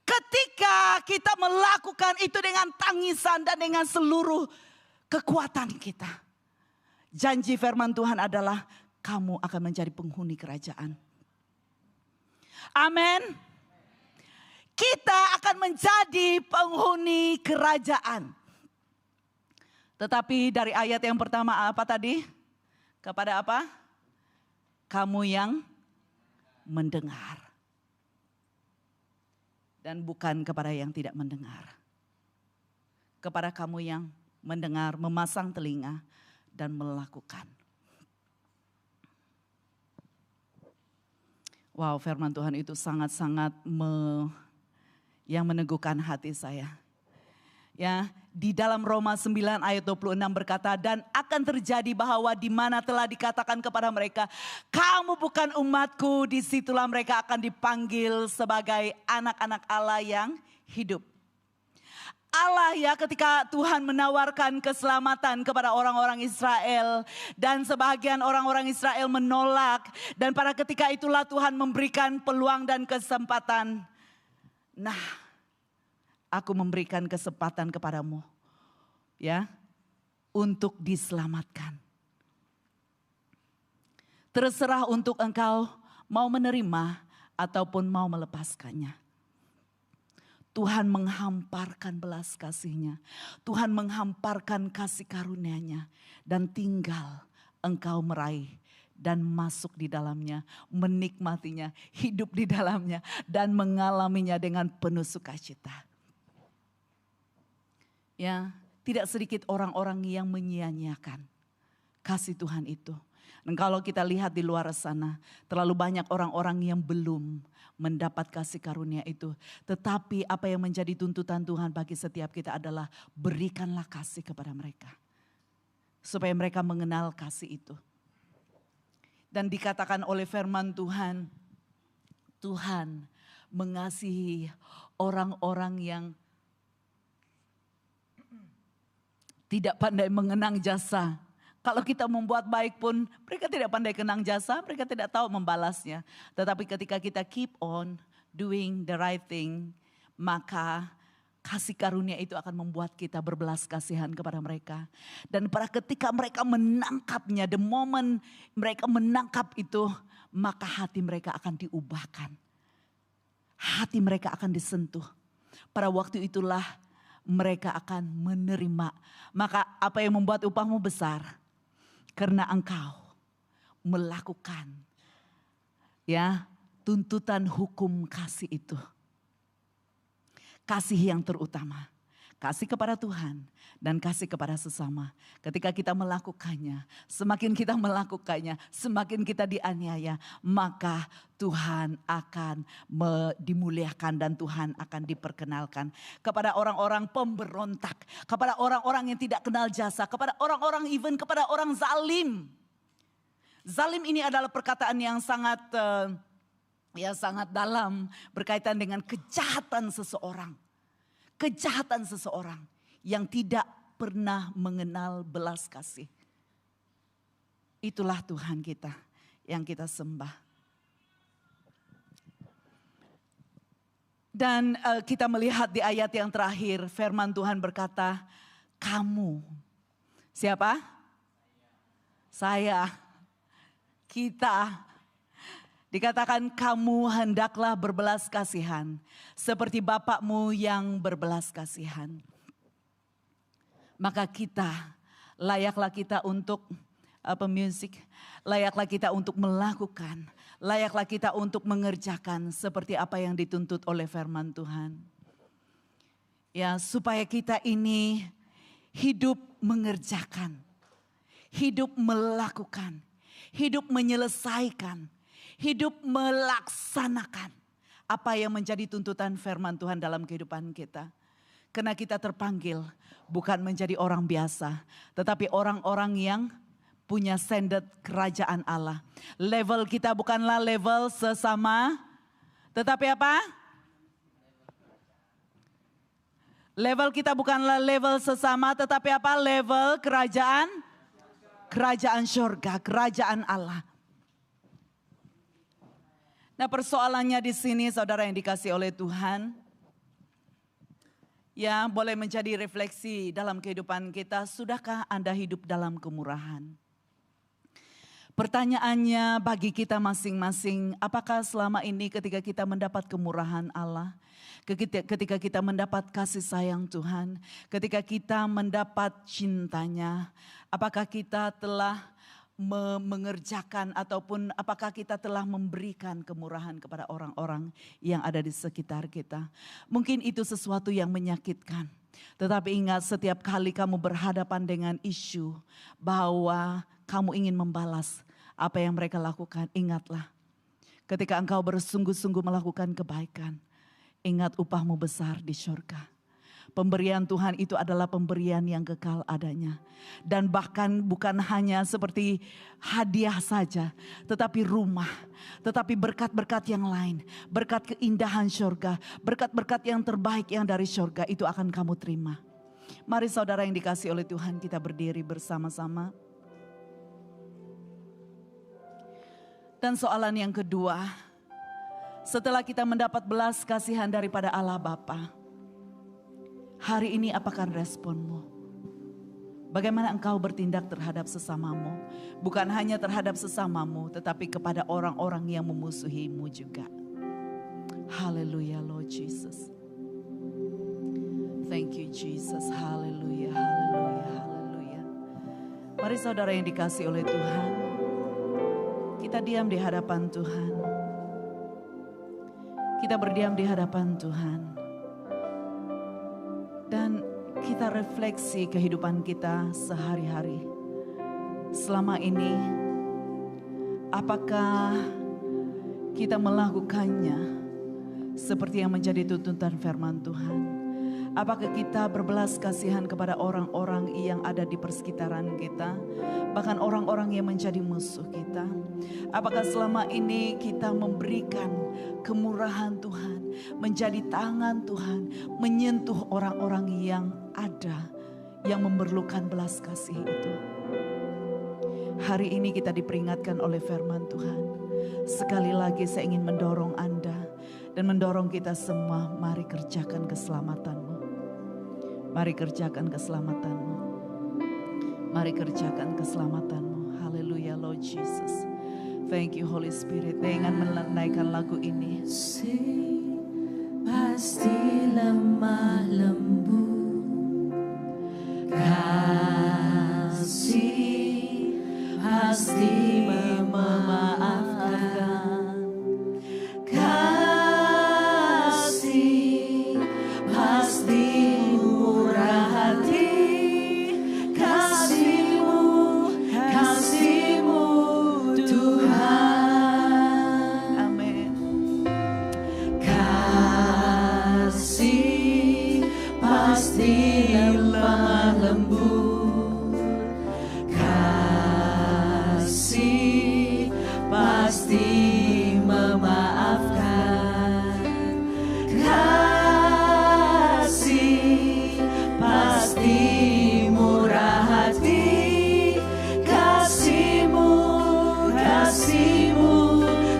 Ketika kita melakukan itu dengan tangisan dan dengan seluruh kekuatan kita. Janji firman Tuhan adalah kamu akan menjadi penghuni kerajaan. Amin. Kita akan menjadi penghuni kerajaan. Tetapi dari ayat yang pertama apa tadi? Kepada apa? Kamu yang mendengar. Dan bukan kepada yang tidak mendengar. Kepada kamu yang mendengar, memasang telinga dan melakukan. Wow, firman Tuhan itu sangat-sangat yang meneguhkan hati saya. Ya, di dalam Roma 9 ayat 26 berkata, dan akan terjadi bahwa di mana telah dikatakan kepada mereka, kamu bukan umatku, disitulah mereka akan dipanggil sebagai anak-anak Allah yang hidup. Allah ya, ketika Tuhan menawarkan keselamatan kepada orang-orang Israel dan sebagian orang-orang Israel menolak, dan pada ketika itulah Tuhan memberikan peluang dan kesempatan. Nah, aku memberikan kesempatan kepadamu ya untuk diselamatkan. Terserah untuk engkau mau menerima ataupun mau melepaskannya. Tuhan menghamparkan belas kasih-Nya. Tuhan menghamparkan kasih karunia-Nya. Dan tinggal engkau meraih dan masuk di dalamnya. Menikmatinya, hidup di dalamnya. Dan mengalaminya dengan penuh sukacita. Ya, tidak sedikit orang-orang yang menyia-nyiakan kasih Tuhan itu. Dan kalau kita lihat di luar sana, terlalu banyak orang-orang yang belum mendapat kasih karunia itu. Tetapi apa yang menjadi tuntutan Tuhan bagi setiap kita adalah berikanlah kasih kepada mereka. Supaya mereka mengenal kasih itu. Dan dikatakan oleh firman Tuhan, Tuhan mengasihi orang-orang yang tidak pandai mengenang jasa. Kalau kita membuat baik pun mereka tidak pandai kenang jasa, mereka tidak tahu membalasnya. Tetapi ketika kita keep on doing the right thing, maka kasih karunia itu akan membuat kita berbelas kasihan kepada mereka. Dan pada ketika mereka menangkapnya, the moment mereka menangkap itu, maka hati mereka akan diubahkan. Hati mereka akan disentuh. Pada waktu itulah mereka akan menerima. Maka apa yang membuat upahmu besar? Karena engkau melakukan ya tuntutan hukum kasih itu. Kasih yang terutama. Kasih kepada Tuhan dan kasih kepada sesama. Ketika kita melakukannya, semakin kita melakukannya, semakin kita dianiaya, maka Tuhan akan dimuliakan dan Tuhan akan diperkenalkan kepada orang-orang pemberontak, kepada orang-orang yang tidak kenal jasa, kepada orang-orang even kepada orang zalim. Zalim ini adalah perkataan yang sangat sangat dalam berkaitan dengan kejahatan seseorang. Kejahatan seseorang yang tidak pernah mengenal belas kasih. Itulah Tuhan kita yang kita sembah. Dan kita melihat di ayat yang terakhir firman Tuhan berkata, kamu. Siapa? Saya. Kita. Dikatakan kamu hendaklah berbelas kasihan seperti Bapakmu yang berbelas kasihan. Maka layaklah kita untuk layaklah kita untuk melakukan, layaklah kita untuk mengerjakan seperti apa yang dituntut oleh firman Tuhan. Ya, supaya kita ini hidup mengerjakan, hidup melakukan, hidup menyelesaikan, hidup melaksanakan apa yang menjadi tuntutan firman Tuhan dalam kehidupan kita. Karena kita terpanggil bukan menjadi orang biasa, tetapi orang-orang yang punya standar kerajaan Allah. Level kita bukanlah level sesama, tetapi apa? Level kita bukanlah level sesama, tetapi apa? Level kerajaan surga, kerajaan Allah. Nah, persoalannya di sini saudara yang dikasih oleh Tuhan, ya boleh menjadi refleksi dalam kehidupan kita, sudahkah Anda hidup dalam kemurahan? Pertanyaannya bagi kita masing-masing, apakah selama ini ketika kita mendapat kemurahan Allah, ketika kita mendapat kasih sayang Tuhan, ketika kita mendapat cintanya, apakah kita telah mengerjakan ataupun apakah kita telah memberikan kemurahan kepada orang-orang yang ada di sekitar kita. Mungkin itu sesuatu yang menyakitkan. Tetapi ingat, setiap kali kamu berhadapan dengan isu bahwa kamu ingin membalas apa yang mereka lakukan, ingatlah. Ketika engkau bersungguh-sungguh melakukan kebaikan, ingat upahmu besar di surga. Pemberian Tuhan itu adalah pemberian yang kekal adanya. Dan bahkan bukan hanya seperti hadiah saja, tetapi rumah, tetapi berkat-berkat yang lain, berkat keindahan surga, berkat-berkat yang terbaik yang dari surga itu akan kamu terima. Mari saudara yang dikasihi oleh Tuhan, kita berdiri bersama-sama. Dan soalan yang kedua, setelah kita mendapat belas kasihan daripada Allah Bapa, hari ini apakah responmu? Bagaimana engkau bertindak terhadap sesamamu? Bukan hanya terhadap sesamamu, tetapi kepada orang-orang yang memusuhimu juga. Haleluya, Lord Jesus. Thank you Jesus, haleluya, haleluya, haleluya. Mari saudara yang dikasihi oleh Tuhan, kita diam di hadapan Tuhan. Kita berdiam di hadapan Tuhan. Dan kita refleksi kehidupan kita sehari-hari. Selama ini, apakah kita melakukannya seperti yang menjadi tuntutan firman Tuhan? Apakah kita berbelas kasihan kepada orang-orang yang ada di persekitaran kita, bahkan orang-orang yang menjadi musuh kita? Apakah selama ini kita memberikan kemurahan Tuhan, menjadi tangan Tuhan, menyentuh orang-orang yang ada, yang memerlukan belas kasih itu? Hari ini kita diperingatkan oleh firman Tuhan. Sekali lagi saya ingin mendorong Anda dan mendorong kita semua, mari kerjakan keselamatanmu. Mari kerjakan keselamatanmu. Mari kerjakan keselamatanmu. Haleluya, Lord Jesus. Thank you Holy Spirit. Dengan menaikkan lagu ini. Pasti lemah lembut, kasih pasti memaafkan, kasih pasti murah hati, kasih-Mu Tuhan. Amin. Kasih pasti lemah lembut, kasih pasti memaafkan, kasih pasti murah hati, kasih-Mu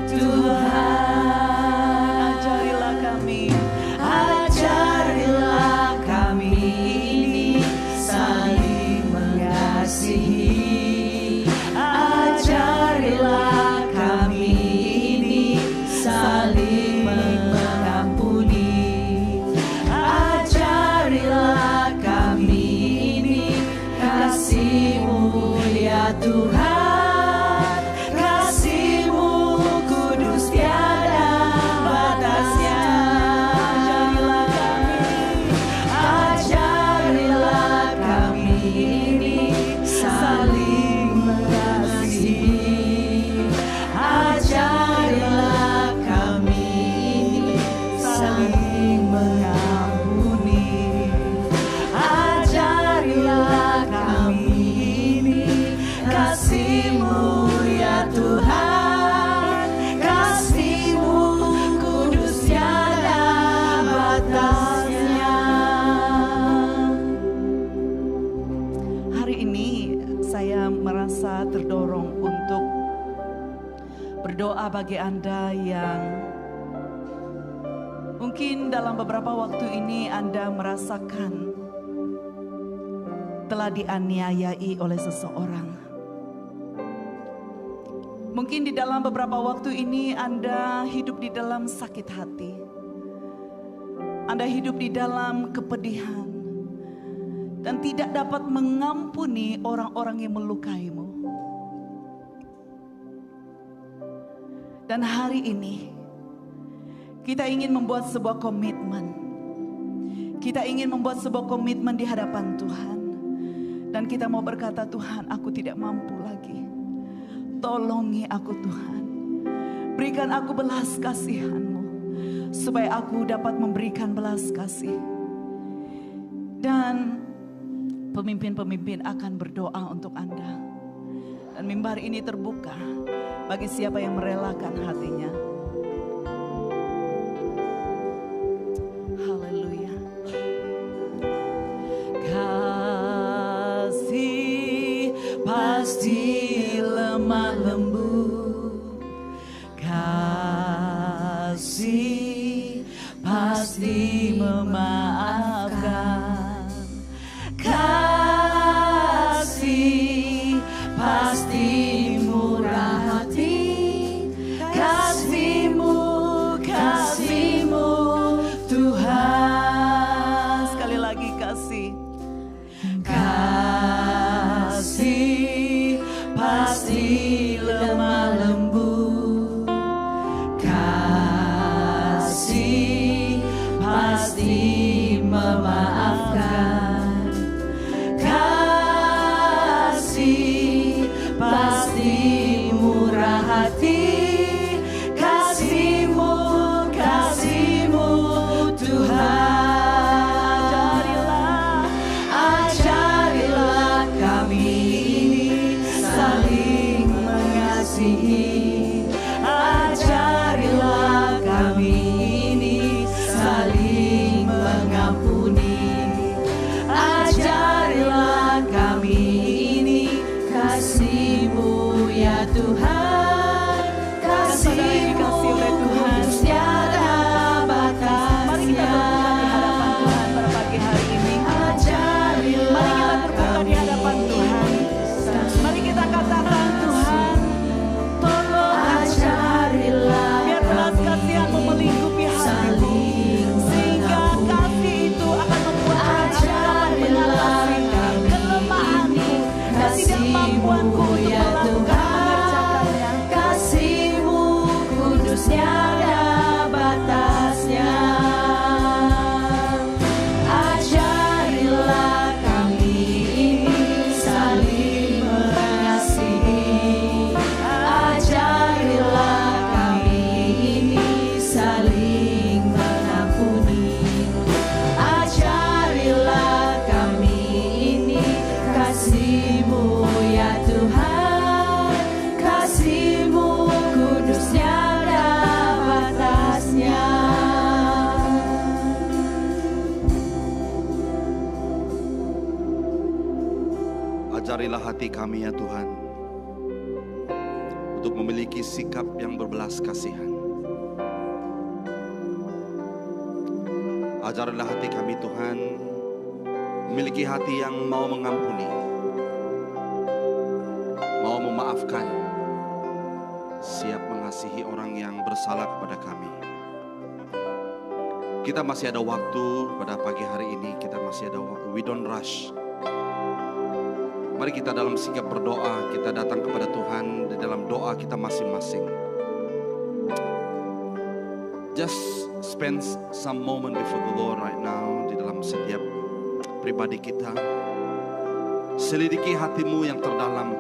Tuhan. Ajarilah kami. Ajarilah kami ini saling mengasihi. Ajarilah kami ini saling mengampuni. Ajarilah kami ini kasih-Mu ya Tuhan. Kasih-Mu kudus tiada batasnya. Ajarilah kami ini saling mengasihi. Ajarilah kami ini saling mengampuni. Ajarilah kami ini kasih-Mu ya Tuhan. Kasih-Mu kudus tiada batasnya. Hari ini saya merasa terdorong untuk berdoa bagi Anda yang mungkin dalam beberapa waktu ini Anda merasakan telah dianiayai oleh seseorang. Mungkin di dalam beberapa waktu ini Anda hidup di dalam sakit hati. Anda hidup di dalam kepedihan dan tidak dapat mengampuni orang-orang yang melukaimu. Dan hari ini kita ingin membuat sebuah komitmen. Kita ingin membuat sebuah komitmen di hadapan Tuhan. Dan kita mau berkata, Tuhan, aku tidak mampu lagi. Tolongi aku Tuhan. Berikan aku belas kasihan-Mu, supaya aku dapat memberikan belas kasih. Dan pemimpin-pemimpin akan berdoa untuk Anda. Dan mimbar ini terbuka bagi siapa yang merelakan hatinya. Haleluya. Kasih pasti lemah lembut, kasih pasti memaafkan, kasih pasti murah hati, kasih-Mu Tuhan. Sekali lagi kasih. Kasih pasti lemah lembut, kasih pasti memaafkan, kasih pasti murah hati, kasih-Mu Tuhan. Ajarilah kami ini saling mengasihi, ajarilah kami ini saling mengampuni, ajarilah kami ini kasih-Mu ya Tuhan, kasih-Mu kudus tiada batasnya. Mari kita berdoa di hadapan Tuhan pada pagi hari ini. Mari kita terbuka di hadapan Tuhan. Mari kita katakan, Tuhan, tolong ajarilah biar belas kasihan-Mu melingkupi hatiku, sehingga kasih itu akan membuat aku dapat mengatasi kelemahanku dan ketidakmampuanku untuk mengerjakannya. Kasih-Mu kudus tiada batasnya. Ajarilah kami ini saling mengasihi, ajarilah kami ini saling mengampuni, ajarilah kami ini kasih-Mu ya Tuhan, kasih-Mu kudus tiada batasnya. Ajarilah hati kami ya Tuhan, untuk memiliki sikap yang berbelas kasihan. Ajarilah hati kami Tuhan, memiliki hati yang mau mengampuni, mau memaafkan, siap mengasihi orang yang bersalah kepada kami. Kita masih ada waktu pada pagi hari ini, kita masih ada waktu. We don't rush. Mari kita dalam sikap berdoa, kita datang kepada Tuhan di dalam doa kita masing-masing. Just spend some moment before the Lord right now di dalam setiap pribadi kita. Selidiki hatimu yang terdalam.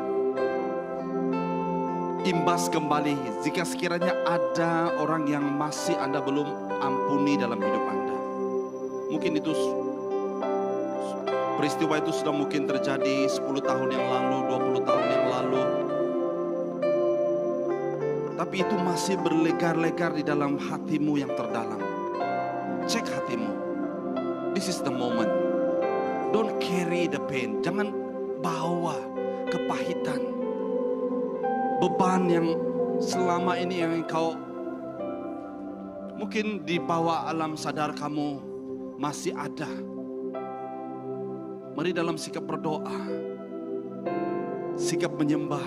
Imbas kembali jika sekiranya ada orang yang masih Anda belum ampuni dalam hidup Anda. Mungkin itu peristiwa itu sudah mungkin terjadi 10 tahun yang lalu, 20 tahun yang lalu. Tapi itu masih berlegar-legar di dalam hatimu yang terdalam. Cek hatimu. This is the moment. Don't carry the pain. Jangan bawa kepahitan. Beban yang selama ini yang engkau mungkin di bawah alam sadar kamu masih ada. Mari dalam sikap berdoa, sikap menyembah,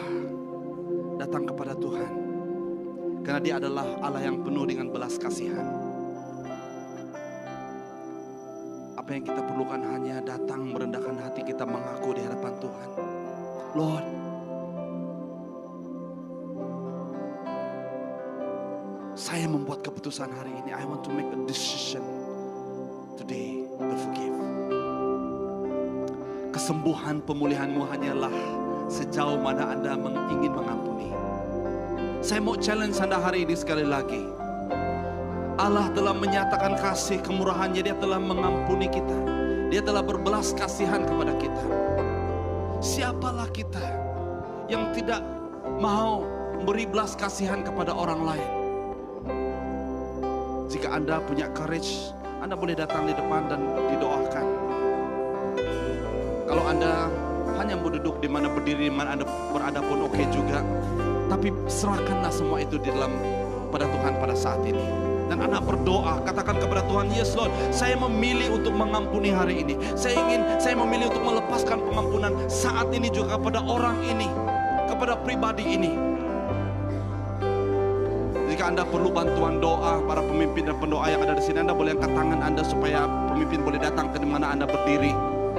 datang kepada Tuhan. Karena Dia adalah Allah yang penuh dengan belas kasihan. Apa yang kita perlukan hanya datang merendahkan hati kita, mengaku di hadapan Tuhan. Lord, saya membuat keputusan hari ini. I want to make a decision today to forgive. Kesembuhan pemulihanmu hanyalah sejauh mana Anda ingin mengampuni. Saya mau challenge Anda hari ini sekali lagi. Allah telah menyatakan kasih kemurahannya, Dia telah mengampuni kita. Dia telah berbelas kasihan kepada kita. Siapalah kita yang tidak mau beri belas kasihan kepada orang lain? Jika Anda punya courage, Anda boleh datang di depan dan didoakan. Kalau Anda hanya mau duduk di mana berdiri, di mana Anda berada pun oke juga. Tapi serahkanlah semua itu di dalam pada Tuhan pada saat ini. Dan anak berdoa, katakan kepada Tuhan, yes Lord, saya memilih untuk mengampuni hari ini. Saya memilih untuk melepaskan pengampunan saat ini juga kepada orang ini, kepada pribadi ini. Jika Anda perlu bantuan doa, para pemimpin dan pendoa yang ada di sini, Anda boleh angkat tangan Anda supaya pemimpin boleh datang ke mana Anda berdiri,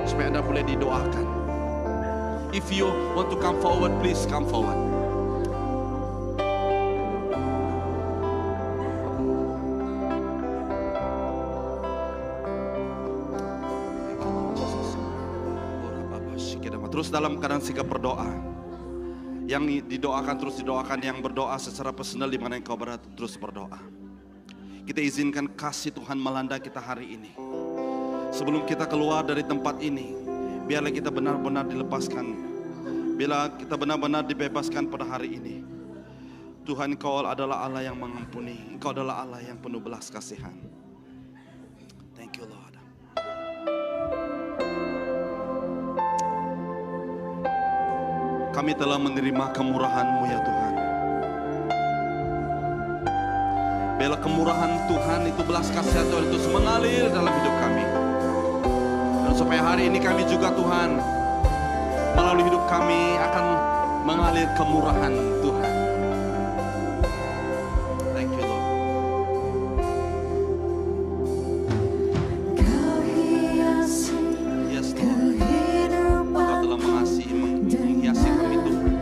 supaya Anda boleh didoakan. If you want to come forward, please come forward. Terus dalam keadaan sikap berdoa, yang didoakan terus didoakan, yang berdoa secara personal di mana engkau berada terus berdoa. Kita izinkan kasih Tuhan melanda kita hari ini. Sebelum kita keluar dari tempat ini, biarlah kita benar-benar dilepaskan. Bila kita benar-benar dibebaskan pada hari ini. Tuhan, Engkau adalah Allah yang mengampuni. Engkau adalah Allah yang penuh belas kasihan. Thank you Lord. Kami telah menerima kemurahan-Mu ya Tuhan. Bila kemurahan Tuhan itu, belas kasihan Tuhan itu mengalir dalam hidup kami. Dan supaya hari ini kami juga Tuhan, melalui hidup kami akan mengalir kemurahan Tuhan. Thank you Lord. Yes Lord. Engkau telah mengasihi, menghiasi kami Tuhan.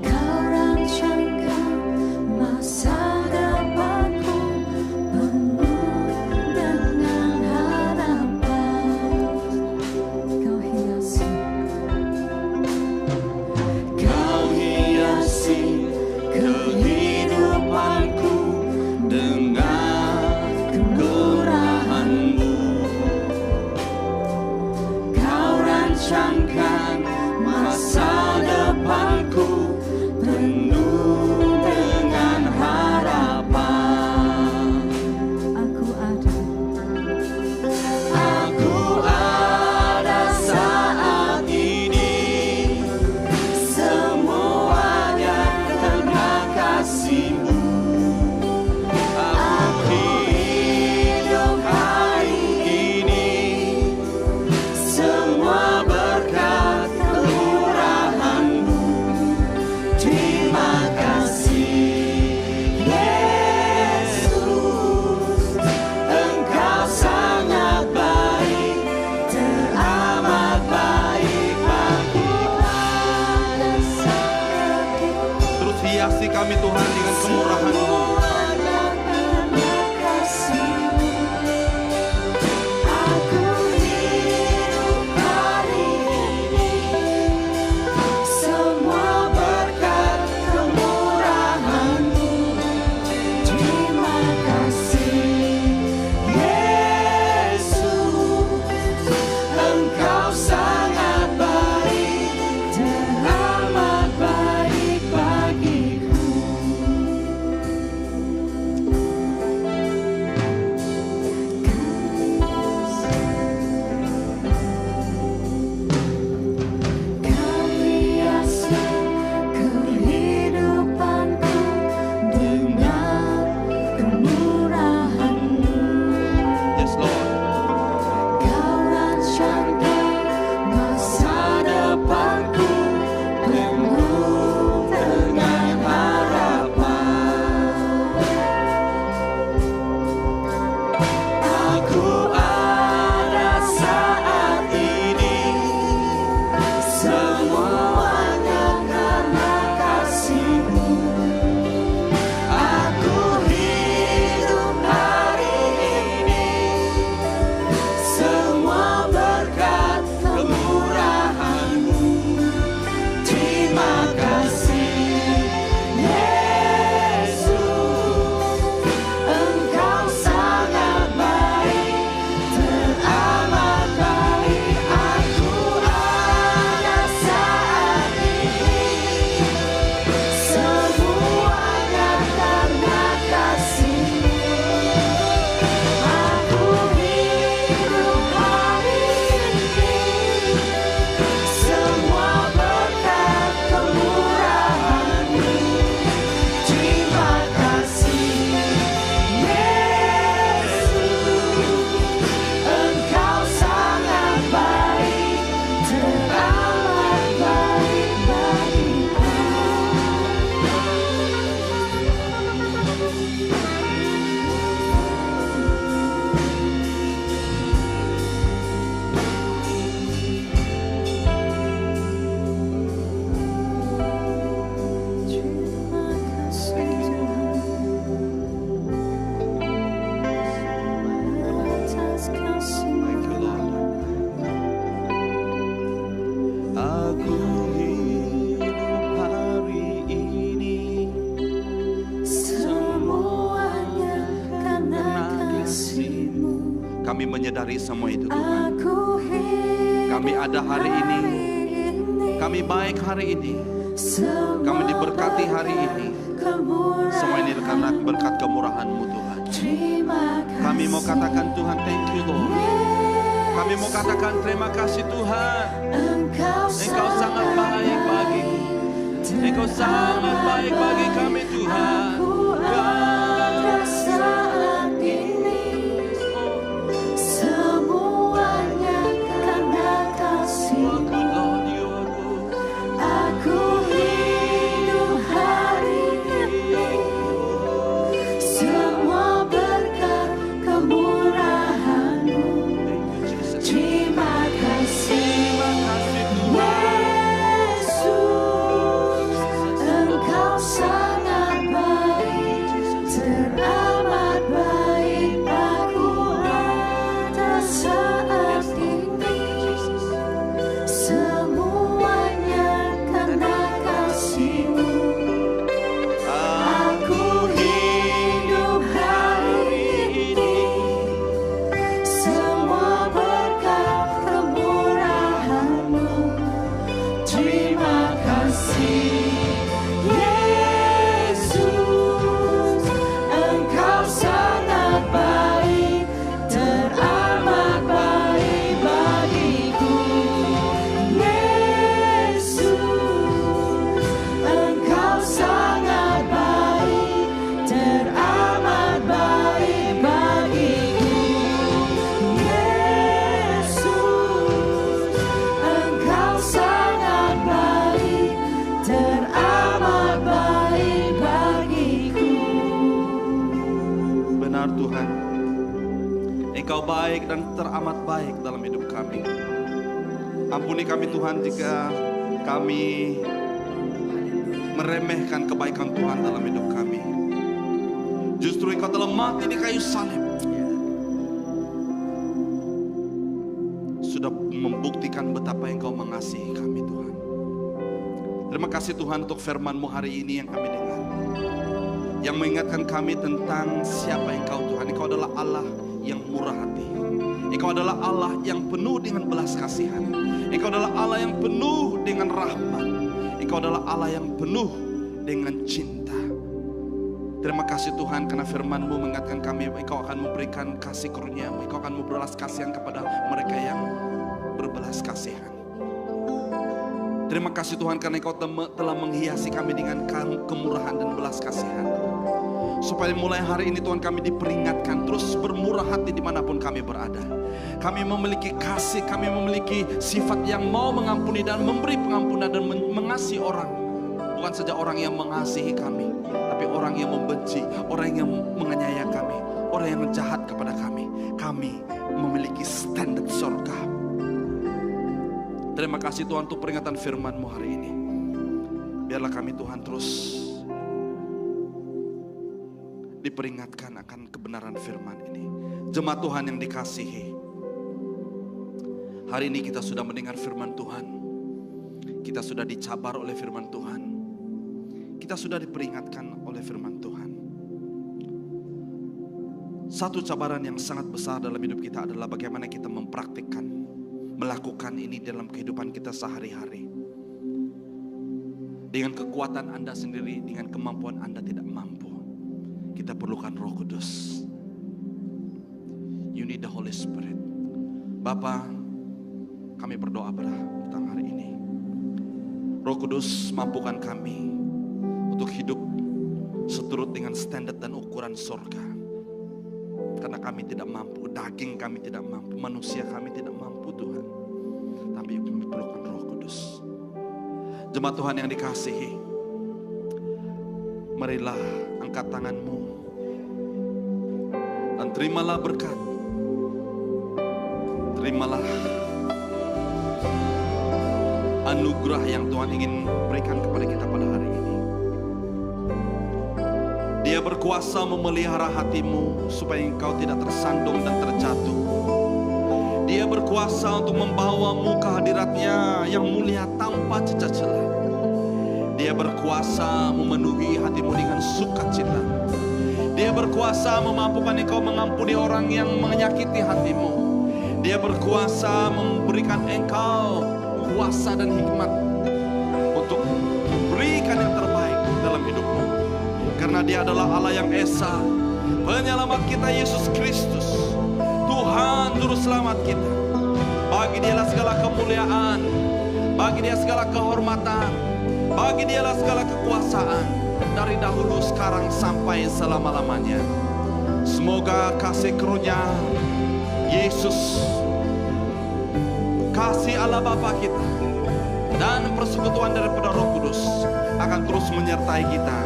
Kau rancangkan masa depanku penuh dengan harapan. Kau hiasi kami menyadari semua itu Tuhan. Kami ada hari ini, kami baik hari ini, kami diberkati hari ini. Semua ini karena berkat kemurahan-Mu Tuhan. Kami mau katakan Tuhan, thank you Lord. Kami mau katakan terima kasih Tuhan. Engkau sangat baik bagiku. Engkau sangat baik bagi kami Tuhan. Pada saat ini semuanya karena kasih-Mu. Aku hidup hari ini semua berkat kemurahan-Mu. Terima kasih Yesus, Engkau sangat baik, teramat baik aku pada saat ini. Semuanya karena kasih-Mu. Aku hidup hari ini semua berkat kemurahan-Mu. Terima kasih Yesus, Engkau sangat baik, teramat baik bagiku. Yesus, Engkau sangat baik, teramat baik bagiku. Yesus, Engkau sangat baik, teramat baik bagiku. Benar Tuhan, Engkau baik dan teramat baik dalam hidup kami. Ampuni kami Tuhan jika kami meremehkan kebaikan Tuhan dalam hidup kami. Justru Engkau telah mati di kayu salib, sudah membuktikan betapa Engkau mengasihi kami Tuhan. Terima kasih Tuhan untuk firman-Mu hari ini yang kami dengar, yang mengingatkan kami tentang siapa Engkau Tuhan. Engkau adalah Allah yang murah hati. Engkau adalah Allah yang penuh dengan belas kasihan. Engkau adalah Allah yang penuh dengan rahmat. Engkau adalah Allah yang penuh dengan cinta. Terima kasih Tuhan karena firman-Mu mengingatkan kami, Engkau akan memberikan kasih karunia-Mu. Engkau akan berbelas kasihan kepada mereka yang berbelas kasihan. Terima kasih Tuhan karena Engkau telah menghiasi kami dengan kemurahan dan belas kasihan. Supaya mulai hari ini Tuhan kami diperingatkan terus bermurah hati dimanapun kami berada. Kami memiliki kasih, kami memiliki sifat yang mau mengampuni dan memberi pengampunan dan mengasihi orang. Bukan saja orang yang mengasihi kami, tapi orang yang membenci, orang yang menganiaya kami, orang yang jahat kepada kami. Kami memiliki standar surga. Terima kasih Tuhan untuk peringatan firman-Mu hari ini. Biarlah kami Tuhan terus diperingatkan akan kebenaran firman ini. Jemaat Tuhan yang dikasihi, hari ini kita sudah mendengar firman Tuhan. Kita sudah dicabar oleh firman Tuhan. Kita sudah diperingatkan oleh firman Tuhan. Satu cabaran yang sangat besar dalam hidup kita adalah bagaimana kita mempraktikkan, melakukan ini dalam kehidupan kita sehari-hari. Dengan kekuatan Anda sendiri, dengan kemampuan Anda tidak mampu. Kita perlukan Roh Kudus. You need the Holy Spirit. Bapa, kami berdoa pada petang hari ini. Roh Kudus, mampukan kami untuk hidup seturut dengan standar dan ukuran surga. Karena kami tidak mampu, daging kami tidak mampu, manusia kami tidak mampu Tuhan. Tapi kami perlukan Roh Kudus. Jemaat Tuhan yang dikasihi, marilah angkat tanganmu dan terimalah berkat. Terimalah anugerah yang Tuhan ingin berikan kepada kita pada hari ini. Dia berkuasa memelihara hatimu supaya engkau tidak tersandung dan terjatuh. Dia berkuasa untuk membawamu ke hadiratnya yang mulia tanpa cacat celah. Dia berkuasa memenuhi hatimu dengan sukacita. Dia berkuasa memampukan engkau mengampuni orang yang menyakiti hatimu. Dia berkuasa memberikan engkau kuasa dan hikmat untuk memberikan yang terbaik dalam hidupmu. Karena Dia adalah Allah yang Esa, penyelamat kita Yesus Kristus, Tuhan Juru Selamat kita. Bagi Dialah segala kemuliaan, bagi Dia segala kehormatan, bagi Dialah segala kekuasaan, dari dahulu, sekarang, sampai selama-lamanya. Semoga kasih karunia Yesus, kasih Allah Bapa kita, dan persekutuan daripada Roh Kudus akan terus menyertai kita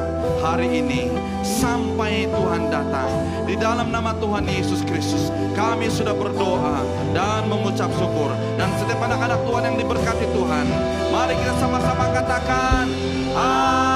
hari ini sampai Tuhan datang. Di dalam nama Tuhan Yesus Kristus kami sudah berdoa dan mengucap syukur. Dan setiap anak-anak Tuhan yang diberkati Tuhan, mari kita sama-sama katakan amin.